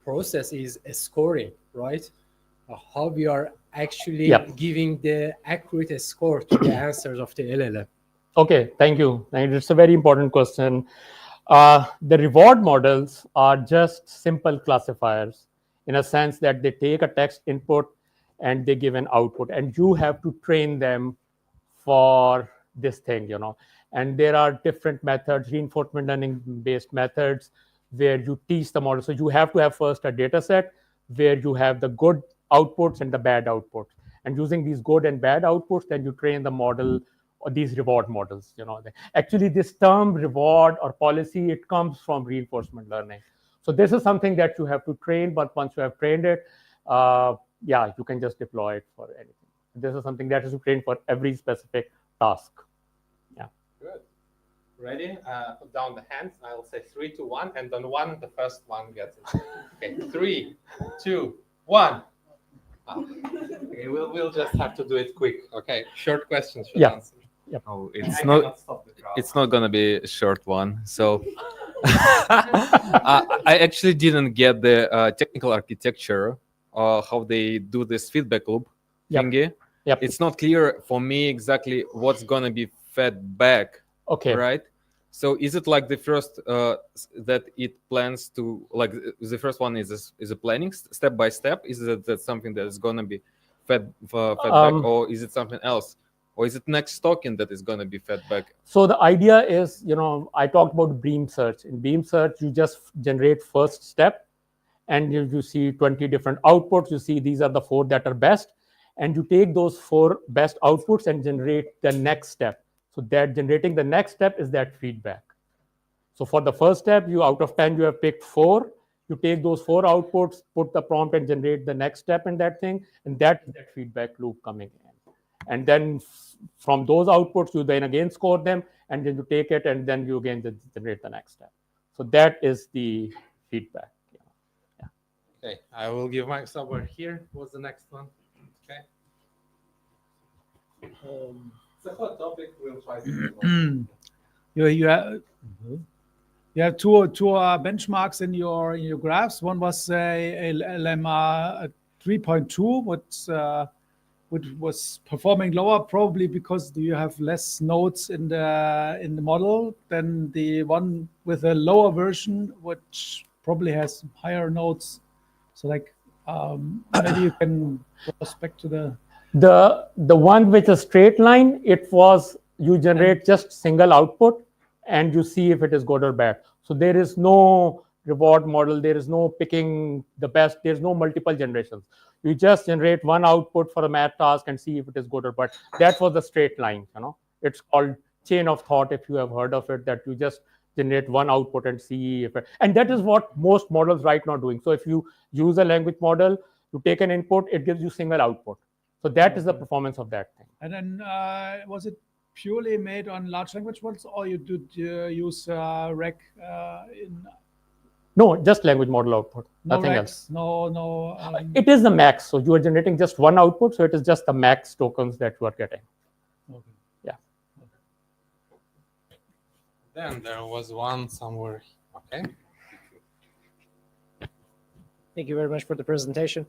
process is scoring, right? How we are actually giving the accurate score to the answers of the LLM. Okay, thank you. It's a very important question. The reward models are just simple classifiers in a sense that they take a text input and they give an output, and you have to train them for this thing, And there are different methods, reinforcement learning based methods, where you teach the model. So you have to have first a data set where you have the good outputs and the bad outputs. And using these good and bad outputs, then you train the model or these reward models. Actually, this term reward or policy, it comes from reinforcement learning. So this is something that you have to train, but once you have trained it, you can just deploy it for anything. This is something that is trained for every specific task. Yeah. Good. Ready? Put down the hands. I'll say 3, 2, 1, and on 1, the first one gets it. Okay, 3, 2, 1. Okay, we'll just have to do it quick. Okay, short questions. Answer. Yep. Oh, it's not gonna be a short one. So I actually didn't get the technical architecture how they do this feedback loop thingy. Yep. It's not clear for me exactly what's gonna be fed back. Okay. Right. So is it like the first that it plans to, like the first one is a planning step by step? Is that something that is gonna be fed back, or is it something else? Or is it next token that is going to be fed back? So the idea is, I talked about beam search. In beam search, you just generate first step, and you see 20 different outputs. You see these are the 4 that are best, and you take those 4 best outputs and generate the next step. So that generating the next step is that feedback. So for the first step, you out of 10, you have picked 4. You take those 4 outputs, put the prompt, and generate the next step in that thing, and that feedback loop coming in. And then from those outputs, you then again score them, and then you take it, and then you again generate the next step. So that is the feedback. Yeah. Okay, I will give my somewhere here. What's the next one? Okay. It's a hot topic. We'll try to. You have two benchmarks in your graphs. One was a LMR 3.2, which was performing lower, probably because you have less nodes in the model than the one with a lower version, which probably has higher nodes. So maybe you can prospect to the one with a straight line. It was you generate just single output and you see if it is good or bad. So there is no reward model. There is no picking the best. There's no multiple generations. You just generate one output for a math task and see if it is good or bad. That was the straight line. It's called chain of thought, if you have heard of it, that you just generate one output and see if it, and that is what most models right now are doing. So if you use a language model, you take an input, it gives you single output. So that is the performance of that thing. And then was it purely made on large language models, or you did use REC in? No, just language model output, nothing else. No. It is the max. So you are generating just one output. So it is just the max tokens that you are getting. Okay. Yeah. Then there was one somewhere. Okay. Thank you very much for the presentation.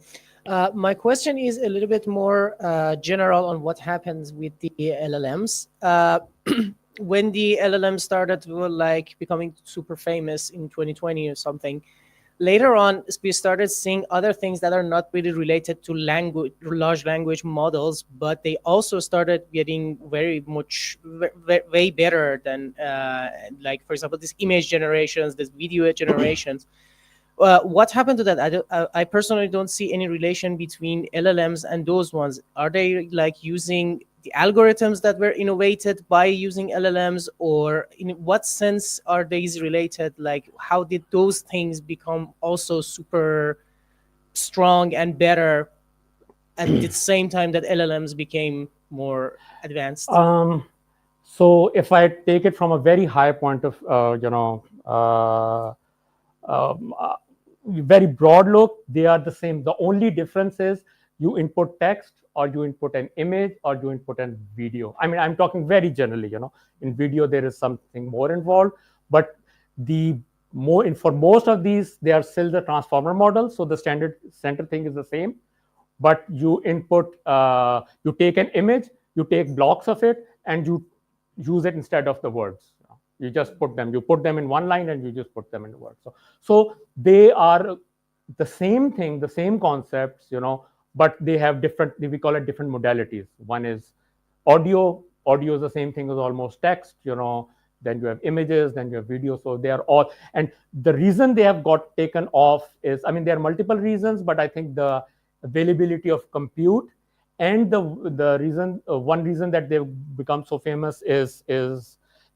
My question is a little bit more general on what happens with the LLMs. When the LLM started like becoming super famous in 2020 or something, later on we started seeing other things that are not really related to large language models, but they also started getting very much way better than like, for example, these image generations, these video generations. What happened to that? I personally don't see any relation between LLMs and those ones. Are they like using the algorithms that were innovated by using LLMs, or in what sense are these related? Like, how did those things become also super strong and better at the same time that LLMs became more advanced? So if I take it from a very high point of, very broad look, they are the same. The only difference is you input text, or you input an image, or you input a video. I mean, I'm talking very generally, in video, there is something more involved, but for most of these, they are still the transformer model. So the center thing is the same, but you input, you take an image, you take blocks of it, and you use it instead of the words. You just put them in one line, and you just put them in the words. So they are the same thing, the same concepts, but they have different, we call it different modalities. One is audio. Audio is the same thing as almost text, then you have images, then you have video. So they are all, and the reason they have got taken off is, I mean, there are multiple reasons, but I think the availability of compute and the reason, one reason that they've become so famous is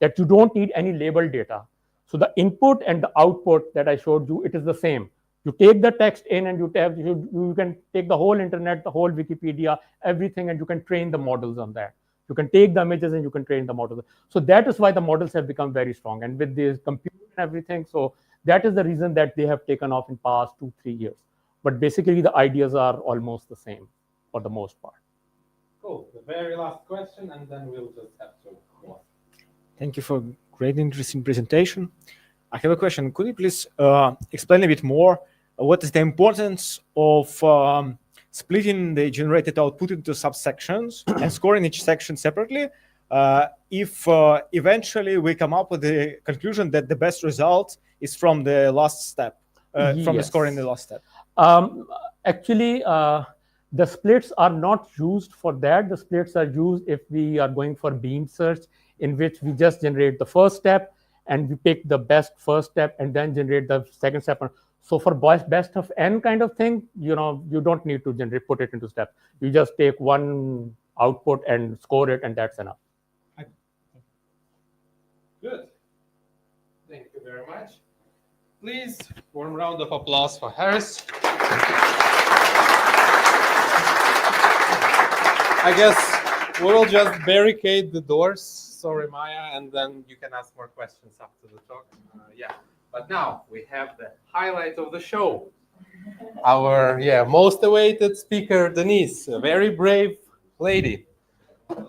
that you don't need any labeled data. So the input and the output that I showed you, it is the same. You take the text in, and you can take the whole internet, the whole Wikipedia, everything, and you can train the models on that. You can take the images and you can train the models. So that is why the models have become very strong. And with this compute and everything, so that is the reason that they have taken off in past 2-3 years. But basically the ideas are almost the same for the most part. Cool. The very last question, and then we'll just have to go on. Thank you for a great, interesting presentation. I have a question. Could you please explain a bit more what is the importance of splitting the generated output into subsections and scoring each section separately if eventually we come up with the conclusion that the best result is from the last step, from the scoring the last step? Actually, the splits are not used for that. The splits are used if we are going for beam search, in which we just generate the first step and we pick the best first step and then generate the second step. So for best of n kind of thing, you don't need to put it into steps. You just take one output and score it, and that's enough. Good. Thank you very much. Please, warm round of applause for Harris. I guess we will just barricade the doors. Sorry, Maya, and then you can ask more questions after the talk. But now we have the highlight of the show. Our most awaited speaker, Denise, a very brave lady.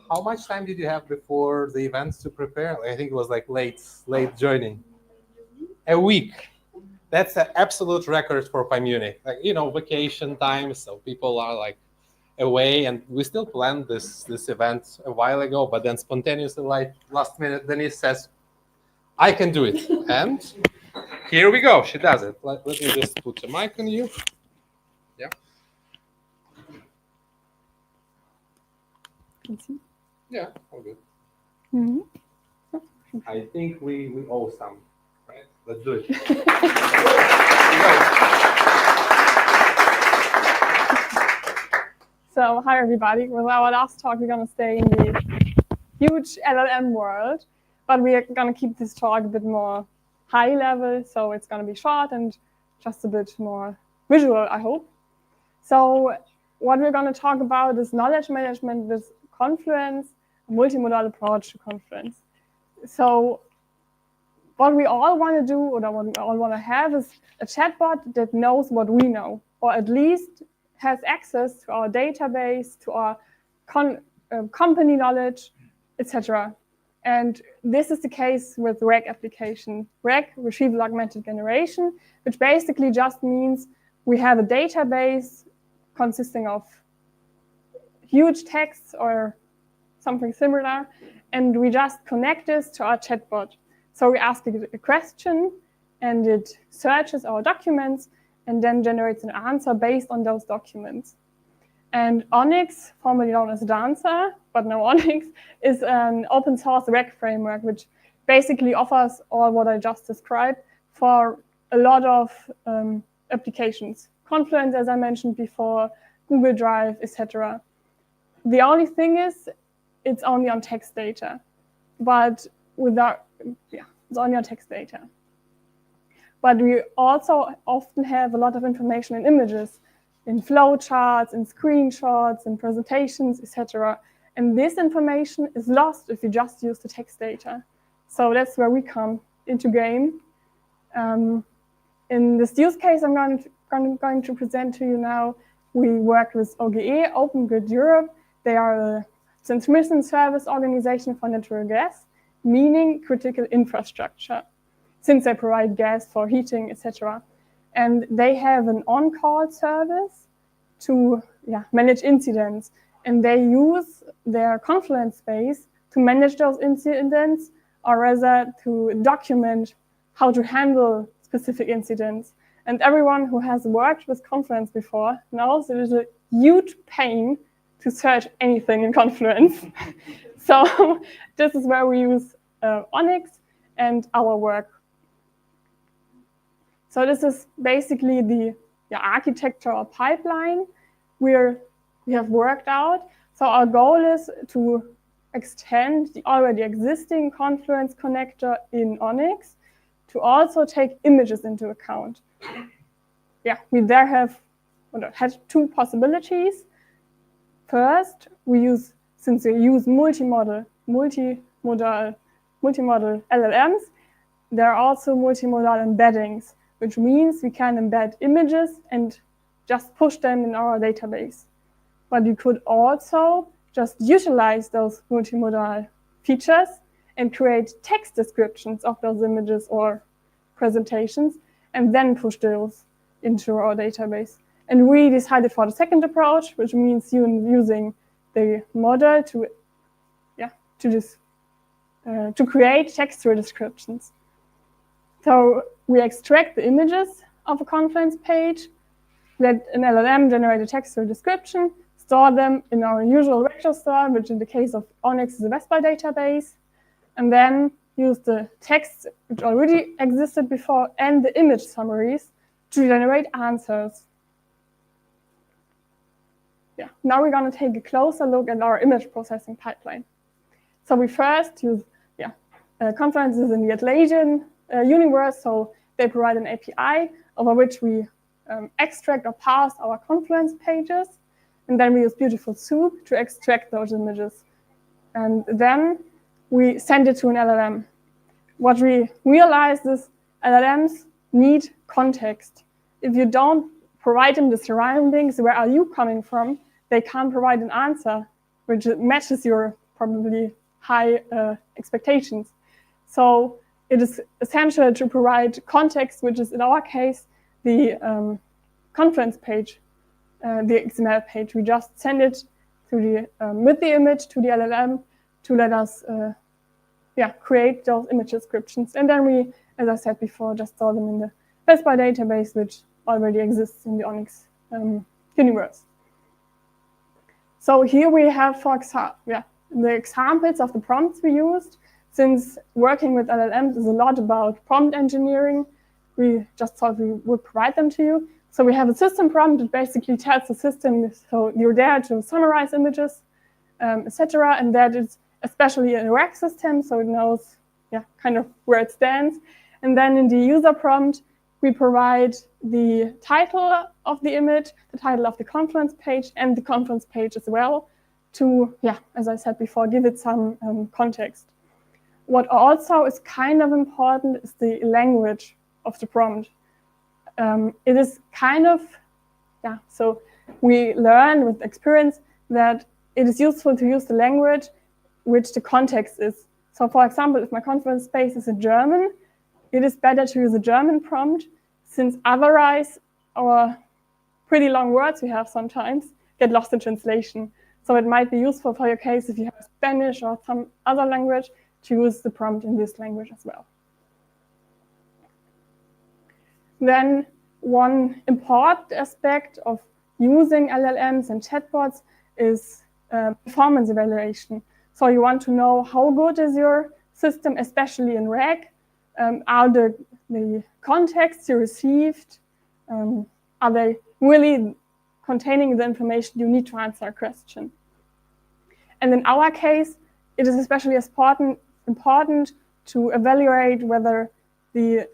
How much time did you have before the events to prepare? I think it was like late joining. A week. That's an absolute record for PyMunich. Like, vacation time, so people are like away, and we still planned this event a while ago, but then spontaneously, like last minute, Denise says, I can do it. And here we go. She does it. Let me just put the mic on you. Yeah. Yeah, all good. Mm-hmm. I think we owe some, right? Let's do it. So, hi everybody. With our last talk, we're going to stay in the huge LLM world, but we are going to keep this talk a bit more high level, so it's going to be short and just a bit more visual, I hope. So what we're going to talk about is knowledge management with Confluence, a multimodal approach to Confluence. So what we all want to do, or what we all want to have, is a chatbot that knows what we know, or at least has access to our database, to our company knowledge, etc. And this is the case with RAG application. RAG, Retrieval Augmented Generation, which basically just means we have a database consisting of huge texts or something similar, and we just connect this to our chatbot. So we ask it a question, and it searches our documents and then generates an answer based on those documents. And Onyx, formerly known as Dancer, but now Onyx, is an open source RAG framework, which basically offers all what I just described for a lot of applications. Confluence, as I mentioned before, Google Drive, etc. The only thing is, it's only on text data, but it's only on text data. But we also often have a lot of information in images, in flowcharts, in screenshots, in presentations, etc. And this information is lost if you just use the text data. So that's where we come into game. In this use case I'm going to present to you now, we work with OGE, Open Grid Europe. They are a transmission service organization for natural gas, meaning critical infrastructure, since they provide gas for heating, etc. And they have an on-call service to manage incidents. And they use their Confluence space to manage those incidents, or rather to document how to handle specific incidents. And everyone who has worked with Confluence before knows it is a huge pain to search anything in Confluence. So this is where we use Onyx and our work. So this is basically the architecture or pipeline we have worked out. So our goal is to extend the already existing Confluence connector in Onyx to also take images into account. We there have had two possibilities. First, since we use multimodal LLMs, there are also multimodal embeddings, which means we can embed images and just push them in our database. But you could also just utilize those multimodal features and create text descriptions of those images or presentations, and then push those into our database. And we decided for the second approach, which means using the model to create textual descriptions. So we extract the images of a Confluence page, let an LLM generate a textual description, store them in our usual vector store, which in the case of Onyx is a Vespa database, and then use the text which already existed before and the image summaries to generate answers. Now we're going to take a closer look at our image processing pipeline. So we first use Confluence is in the Atlassian universe, so they provide an API over which we extract or parse our Confluence pages, and then we use Beautiful Soup to extract those images. And then we send it to an LLM. What we realized is LLMs need context. If you don't provide them the surroundings, where are you coming from, they can't provide an answer which matches your probably high expectations. So it is essential to provide context, which is in our case the Confluence page, the XML page. We just send it to the with the image to the LLM to let us create those image descriptions, and then we, as I said before, just store them in the Vespa database, which already exists in the Onyx universe. So here we have, for example, the examples of the prompts we used. Since working with LLMs is a lot about prompt engineering, we just thought we would provide them to you. So we have a system prompt that basically tells the system, so you're there to summarize images, etc. And that is especially in a RAG system, so it knows kind of where it stands. And then in the user prompt, we provide the title of the image, the title of the Confluence page, and the Confluence page as well to, as I said before, give it some context. What also is kind of important is the language of the prompt. It is kind of, so we learn with experience that it is useful to use the language which the context is. So for example, if my Confluence space is in German, it is better to use a German prompt, since otherwise our pretty long words we have sometimes get lost in translation. So it might be useful for your case if you have Spanish or some other language to use the prompt in this language as well. Then one important aspect of using LLMs and chatbots is performance evaluation. So you want to know how good is your system, especially in RAG. Are the contexts you received, are they really containing the information you need to answer a question? And in our case, it is especially important to evaluate whether the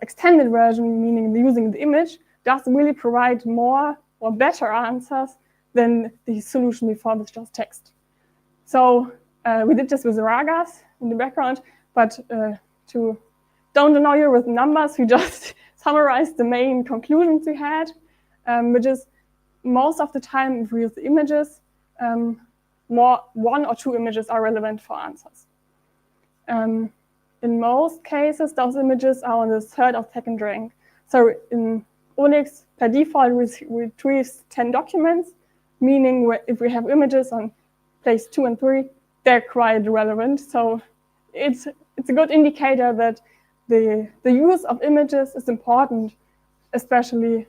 extended version, meaning using the image, does really provide more or better answers than the solution before with just text. So we did this with Ragas in the background, but to don't annoy you with numbers, we just summarized the main conclusions we had, which is most of the time if we use the images, one or two images are relevant for answers. In most cases, those images are on the third or second rank. So in Onyx, per default, we retrieves 10 documents, meaning if we have images on place 2 and 3, they're quite relevant. So it's a good indicator that the use of images is important, especially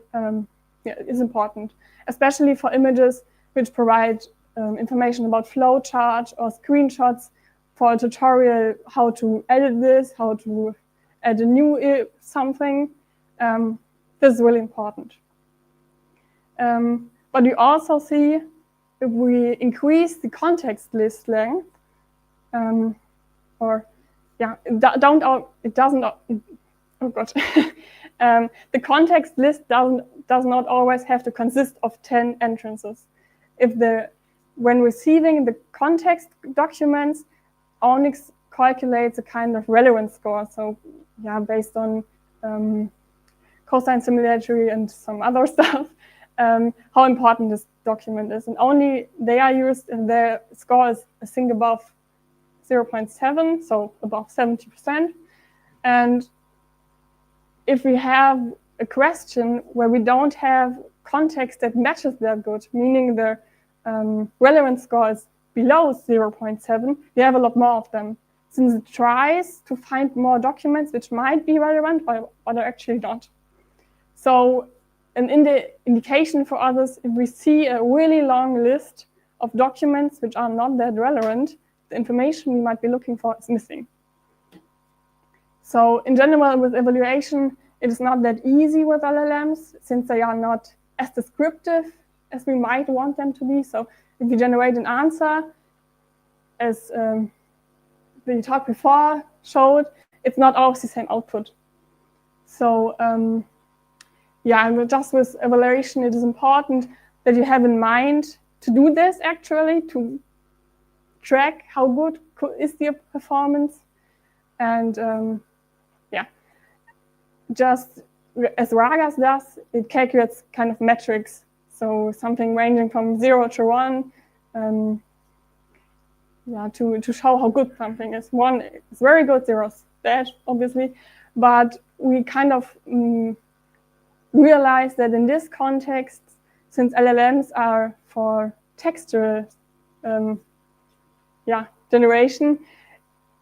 especially for images which provide information about flowchart or screenshots for a tutorial, how to edit this, how to add a new something. This is really important. But we also see if we increase the context list length, the context list does not always have to consist of 10 entrances. When receiving the context documents, Onyx calculates a kind of relevance score. So based on cosine similarity and some other stuff, how important this document is. And only they are used if their score is, I think, above 0.7, so above 70%. And if we have a question where we don't have context that matches that good, meaning the relevance score is below 0.7, we have a lot more of them, since it tries to find more documents which might be relevant, but are actually not. So an indication for others, if we see a really long list of documents which are not that relevant, the information we might be looking for is missing. So in general, with evaluation, it is not that easy with LLMs, since they are not as descriptive as we might want them to be. So if you generate an answer, as the talk before showed, it's not always the same output. So and just with evaluation, it is important that you have in mind to do this actually, to track how good is the performance. And just as Ragas does, it calculates kind of metrics. So something ranging from 0 to 1, to show how good something is. 1 is very good, 0 is bad, obviously. But we kind of realize that in this context, since LLMs are for textual generation,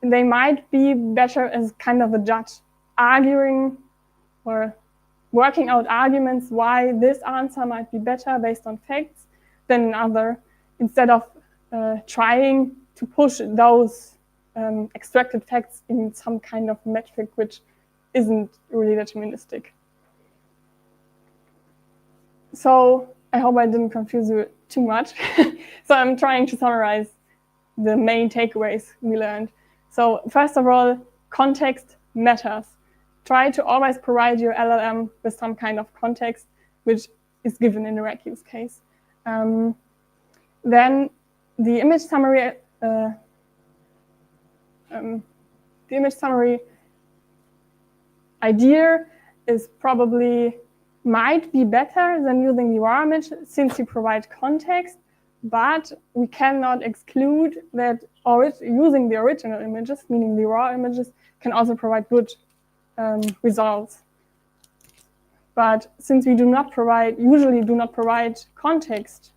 they might be better as kind of a judge, arguing or working out arguments why this answer might be better based on facts than another, instead of trying to push those extracted facts in some kind of metric which isn't really deterministic. So I hope I didn't confuse you too much. So I'm trying to summarize the main takeaways we learned. So first of all, context matters. Try to always provide your LLM with some kind of context which is given in the RAG use case. Then the image summary idea is probably might be better than using the raw image since you provide context, but we cannot exclude that using the original images, meaning the raw images, can also provide good results. But since we usually do not provide context,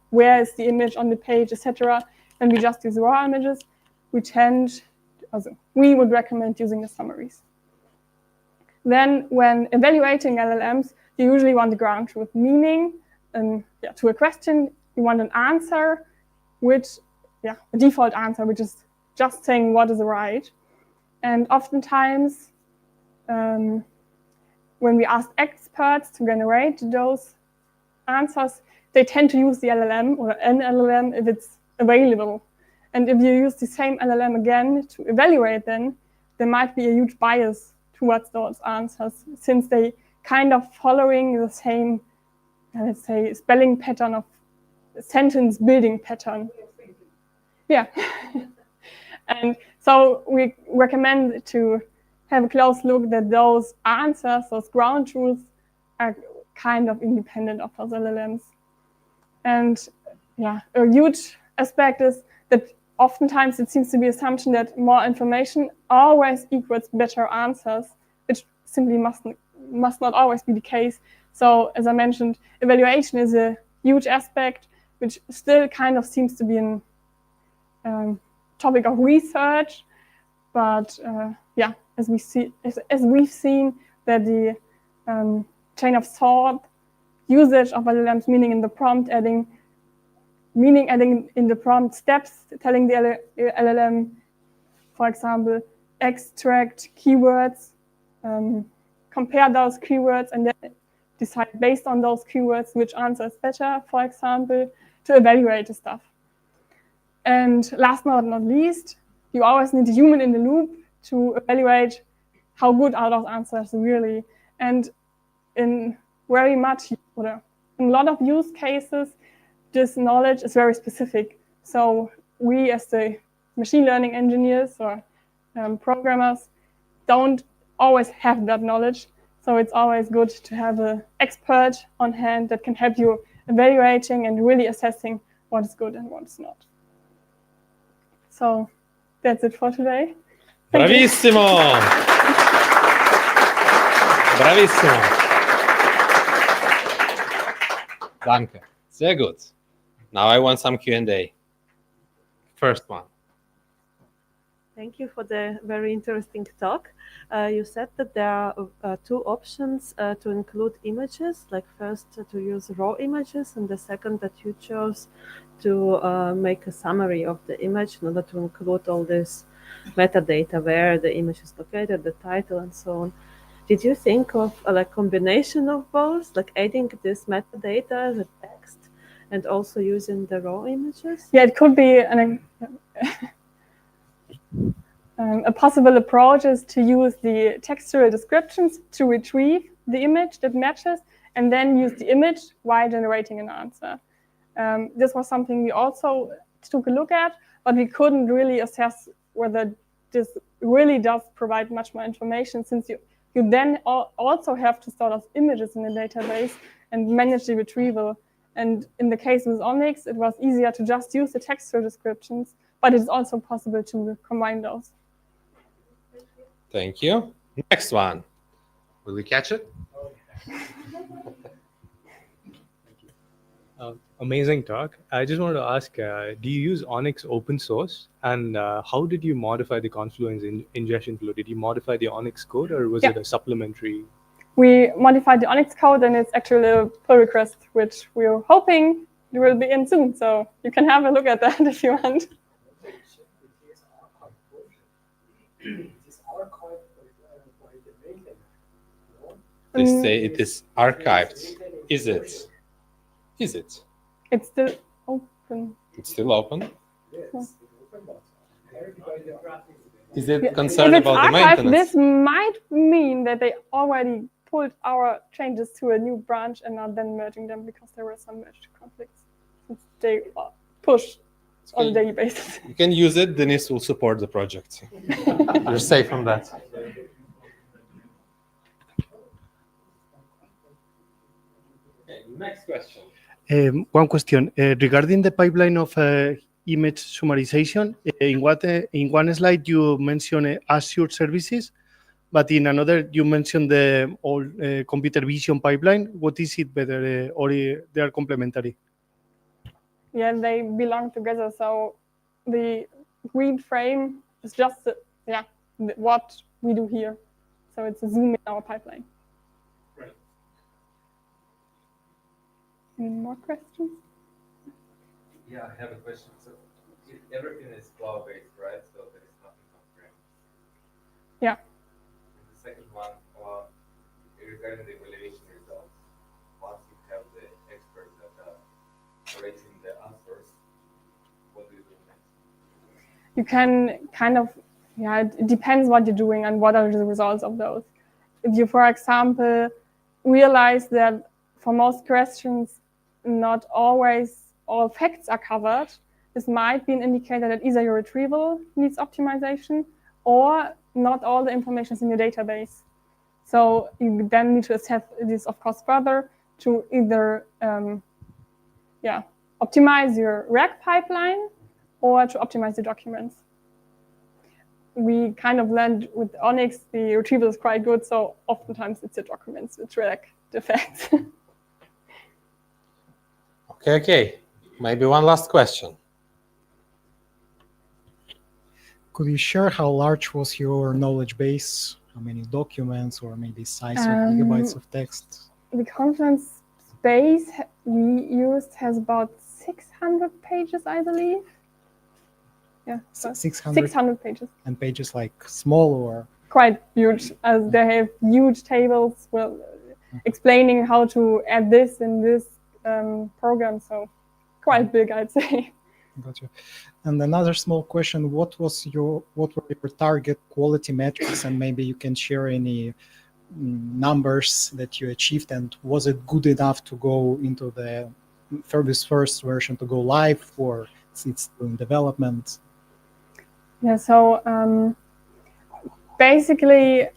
where is the image on the page, etc., and we just use raw images, we would recommend using the summaries. Then when evaluating LLMs, you usually want the ground truth, meaning to a question, you want an answer, a default answer, which is just saying what is right. And oftentimes, when we ask experts to generate those answers, they tend to use the LLM or an LLM if it's available. And if you use the same LLM again to evaluate them, there might be a huge bias towards those answers, since they kind of following the same, let's say, spelling pattern of sentence building pattern. Yeah. And so we recommend to have a close look that those answers, those ground truths, are kind of independent of those LLMs. And a huge aspect is that oftentimes it seems to be assumption that more information always equals better answers, which simply must not always be the case. So as I mentioned, evaluation is a huge aspect, which still kind of seems to be a topic of research. But as we've seen that the chain of thought usage of LLMs, meaning in the prompt adding in the prompt steps, telling the LLM, for example, extract keywords, compare those keywords, and then decide based on those keywords which answer is better, for example, to evaluate the stuff. And last but not least, you always need a human in the loop to evaluate how good are those answers really. And in a lot of use cases, this knowledge is very specific. So we as the machine learning engineers or programmers don't always have that knowledge. So it's always good to have an expert on hand that can help you evaluating and really assessing what is good and what is not. So that's it for today. Bravissimo! Bravissimo! Danke. Sehr gut. Now I want some Q&A. First one. Thank you for the very interesting talk. You said that there are two options to include images, like first to use raw images, and the second that you chose to make a summary of the image in order to include all this metadata, where the image is located, the title, and so on. Did you think of a combination of both, like adding this metadata, the text, and also using the raw images? Yeah, it could be a possible approach is to use the textual descriptions to retrieve the image that matches, and then use the image while generating an answer. This was something we also took a look at, but we couldn't really assess whether this really does provide much more information, since you then also have to store those images in the database and manage the retrieval. And in the case with Onyx, it was easier to just use the textual descriptions, but it's also possible to combine those. Thank you. Next one. Will we catch it? Amazing talk. I just wanted to ask, do you use Onyx open source? And how did you modify the Confluence ingestion flow? Did you modify the Onyx code, or was it a supplementary? We modified the Onyx code, and it's actually a pull request, which we're hoping it will be in soon. So you can have a look at that if you want. They say it is archived. Is it? Is it? It's still open. It's still open? Yes. Is it concerned about the archived, maintenance? this might mean that they already pulled our changes to a new branch and are then merging them, because there were some merged conflicts since they push on a daily basis. You can use it. Denise will support the project. You're safe from that. Okay, next question. One question regarding the pipeline of image summarization. In one slide you mentioned Azure services, But in another, you mentioned the old computer vision pipeline. What is it better, or they are complementary? Yeah, they belong together. So the green frame is just what we do here. So it's a zoom in our pipeline. Right. Any more questions? Yeah, I have a question. So if everything is cloud-based, right? So there is nothing on-prem. Yeah. And the second one, regarding the evaluation results, once you have the expert that are rating the answers, what do you do next? You can kind of, it depends what you're doing and what are the results of those. If you, for example, realize that for most questions, not always all facts are covered, this might be an indicator that either your retrieval needs optimization or not all the information is in your database. So you then need to assess this, of course, further to either optimize your RAG pipeline or to optimize the documents. We kind of learned with Onyx, the retrieval is quite good, so oftentimes it's the documents which react the facts. Okay. Maybe one last question. Could you share how large was your knowledge base? How many documents or maybe size of gigabytes of text? The conference space we used has about 600 pages, I believe. Yeah, so 600 pages. And pages like small or? Quite huge, as they have huge tables explaining how to add this in this program. So quite big, I'd say. Gotcha. And another small question: what were your target quality metrics, and maybe you can share any numbers that you achieved, and was it good enough to go into the first version to go live, or it's still in development? Yeah. So basically,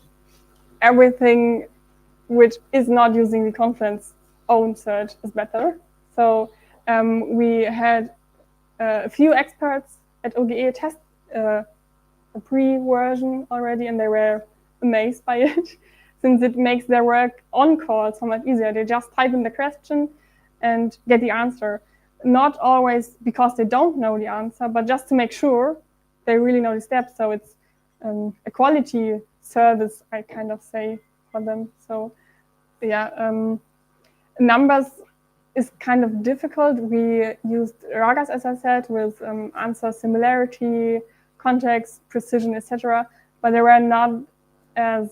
everything which is not using the conference own search is better. So we had a few experts at OGE test a pre-version already, and they were amazed by it, since it makes their work on call so much easier. They just type in the question and get the answer. Not always because they don't know the answer, but just to make sure they really know the steps. So it's a quality service, I kind of say, for them. So yeah, numbers is kind of difficult. We used RAGAs, as I said, with answer similarity, context, precision, etc. But they were not as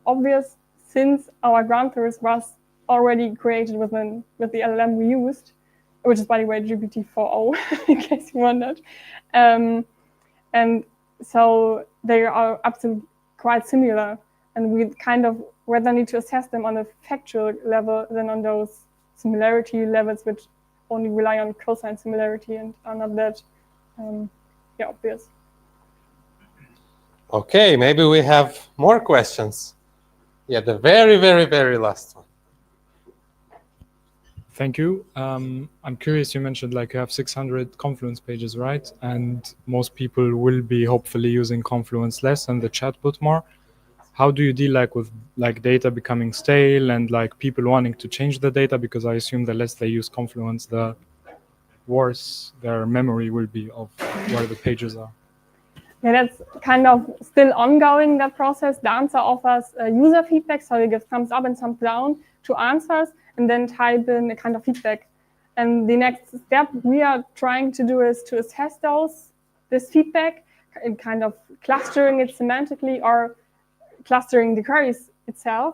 obvious, since our ground truth was already created with the LLM we used, which is, by the way, GPT-4o, in case you wondered. And so they are absolutely quite similar, and we kind of rather need to assess them on a factual level than on those similarity levels, which only rely on cosine similarity and are not that obvious. Okay, maybe we have more questions. Yeah, the very, very, very last one. Thank you. I'm curious, you mentioned like you have 600 Confluence pages, right? And most people will be hopefully using Confluence less and the chatbot more. How do you deal with data becoming stale and people wanting to change the data? Because I assume the less they use Confluence, the worse their memory will be of where the pages are. Yeah, that's kind of still ongoing, that process. The answer offers user feedback, so you give thumbs up and thumbs down to answers, and then type in a kind of feedback. And the next step we are trying to do is to assess this feedback and kind of clustering it semantically, or clustering the queries itself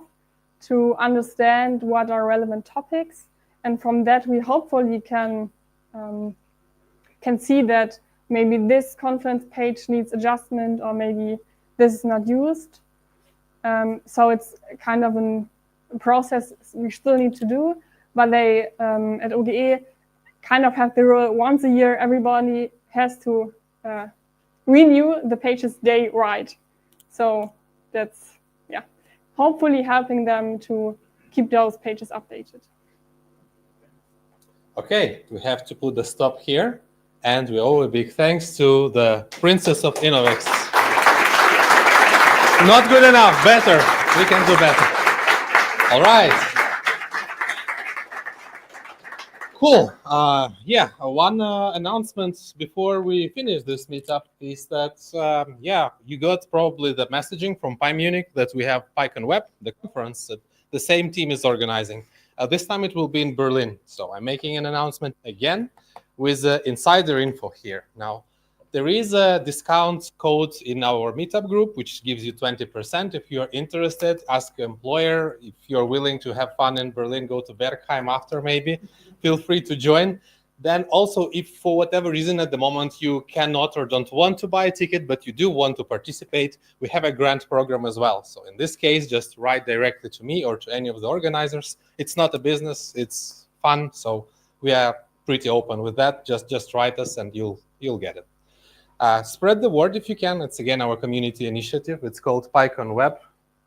to understand what are relevant topics. And from that, we hopefully can see that maybe this conference page needs adjustment, or maybe this is not used. So it's kind of a process we still need to do, but they at OGE kind of have the rule: once a year, everybody has to renew the pages they write. So that's, hopefully helping them to keep those pages updated. Okay, we have to put the stop here. And we owe a big thanks to the Princess of Inovex. Not good enough. Better. We can do better. All right. Cool. Yeah, one announcement before we finish this meetup is that, yeah, you got probably the messaging from PyMunich that we have PyCon Web, the conference that the same team is organizing. This time it will be in Berlin. So I'm making an announcement again with insider info here. Now, there is a discount code in our meetup group, which gives you 20%. If you're interested, ask your employer. If you're willing to have fun in Berlin, go to Bergheim after maybe. Feel free to join. Then also, if for whatever reason at the moment you cannot or don't want to buy a ticket, but you do want to participate, we have a grant program as well. So in this case, just write directly to me or to any of the organizers. It's not a business, it's fun. So we are pretty open with that. Just write us and you'll get it. Spread the word if you can. It's again our community initiative. It's called PyCon Web,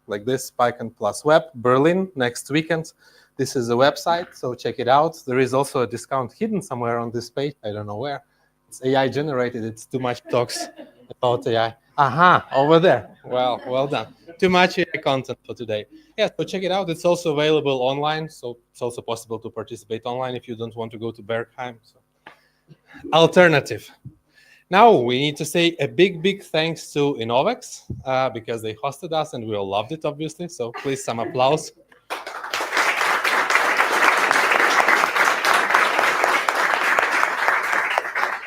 like this, PyCon plus Web, Berlin, next weekend. This is a website, so check it out. There is also a discount hidden somewhere on this page. I don't know where. It's AI generated. It's too much talks about AI. Aha, over there. Well done. Too much AI content for today. Yeah, so check it out. It's also available online, so it's also possible to participate online if you don't want to go to Bergheim. So. Alternative. Now we need to say a big thanks to inovex because they hosted us and we all loved it, obviously. So please, some applause.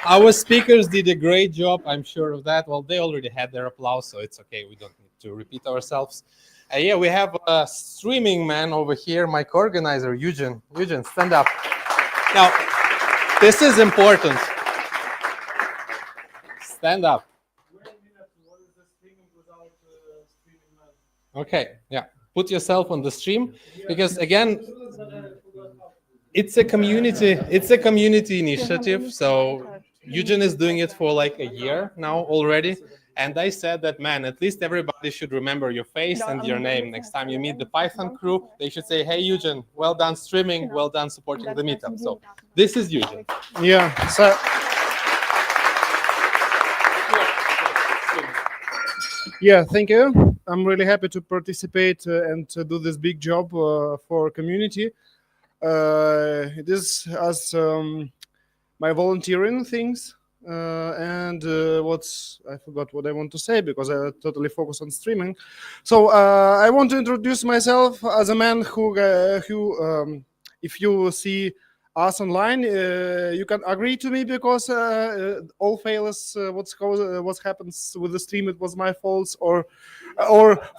Our speakers did a great job, I'm sure of that. Well, they already had their applause, so it's okay. We don't need to repeat ourselves. Yeah, we have a streaming man over here, my co-organizer, Eugene. Eugene, stand up. Now, this is important. Stand up. Okay, yeah. Put yourself on the stream because again, it's a community initiative. So Eugene is doing it for like a year now already. And I said that, man, at least everybody should remember your face and your name. Next time you meet the Python crew, they should say, hey, Eugene, well done streaming, well done supporting the meetup. So this is Eugene. Yeah. So yeah, thank you. I'm really happy to participate and to do this big job for community. It is as my volunteering things and I forgot what I want to say because I totally focus on streaming. So I want to introduce myself as a man who if you see us online, you can agree to me because all fails. What happens with the stream? It was my faults or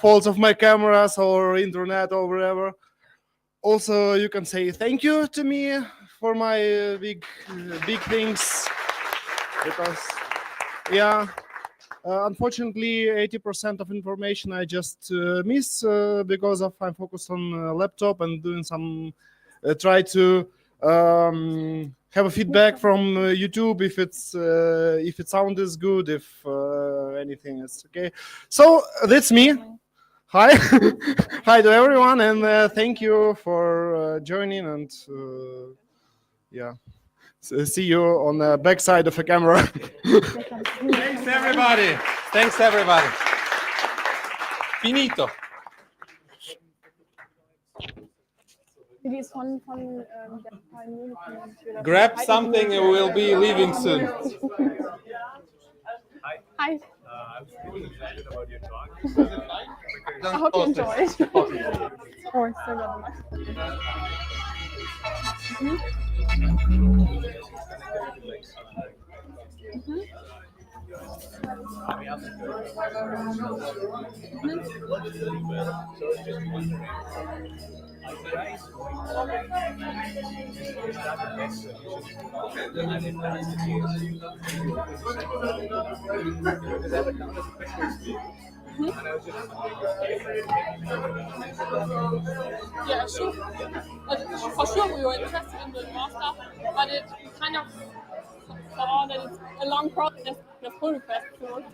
faults of my cameras or internet or whatever. Also, you can say thank you to me for my big things because yeah. Unfortunately, 80% of information I just miss because I'm focused on laptop and doing some try to have a feedback from YouTube if it sound is good, if anything is okay. So that's me. Hi, hi to everyone, and thank you for joining. And yeah, see you on the back side of the camera. Thanks everybody. Thanks everybody. Finito. Grab something and we'll be leaving soon. Hi. I was really excited about your talk. I hope you enjoyed. Oh, so good. Yeah, sure. For sure, we were interested in the more stuff, but it kind of saw that it's a long process, the pull request. So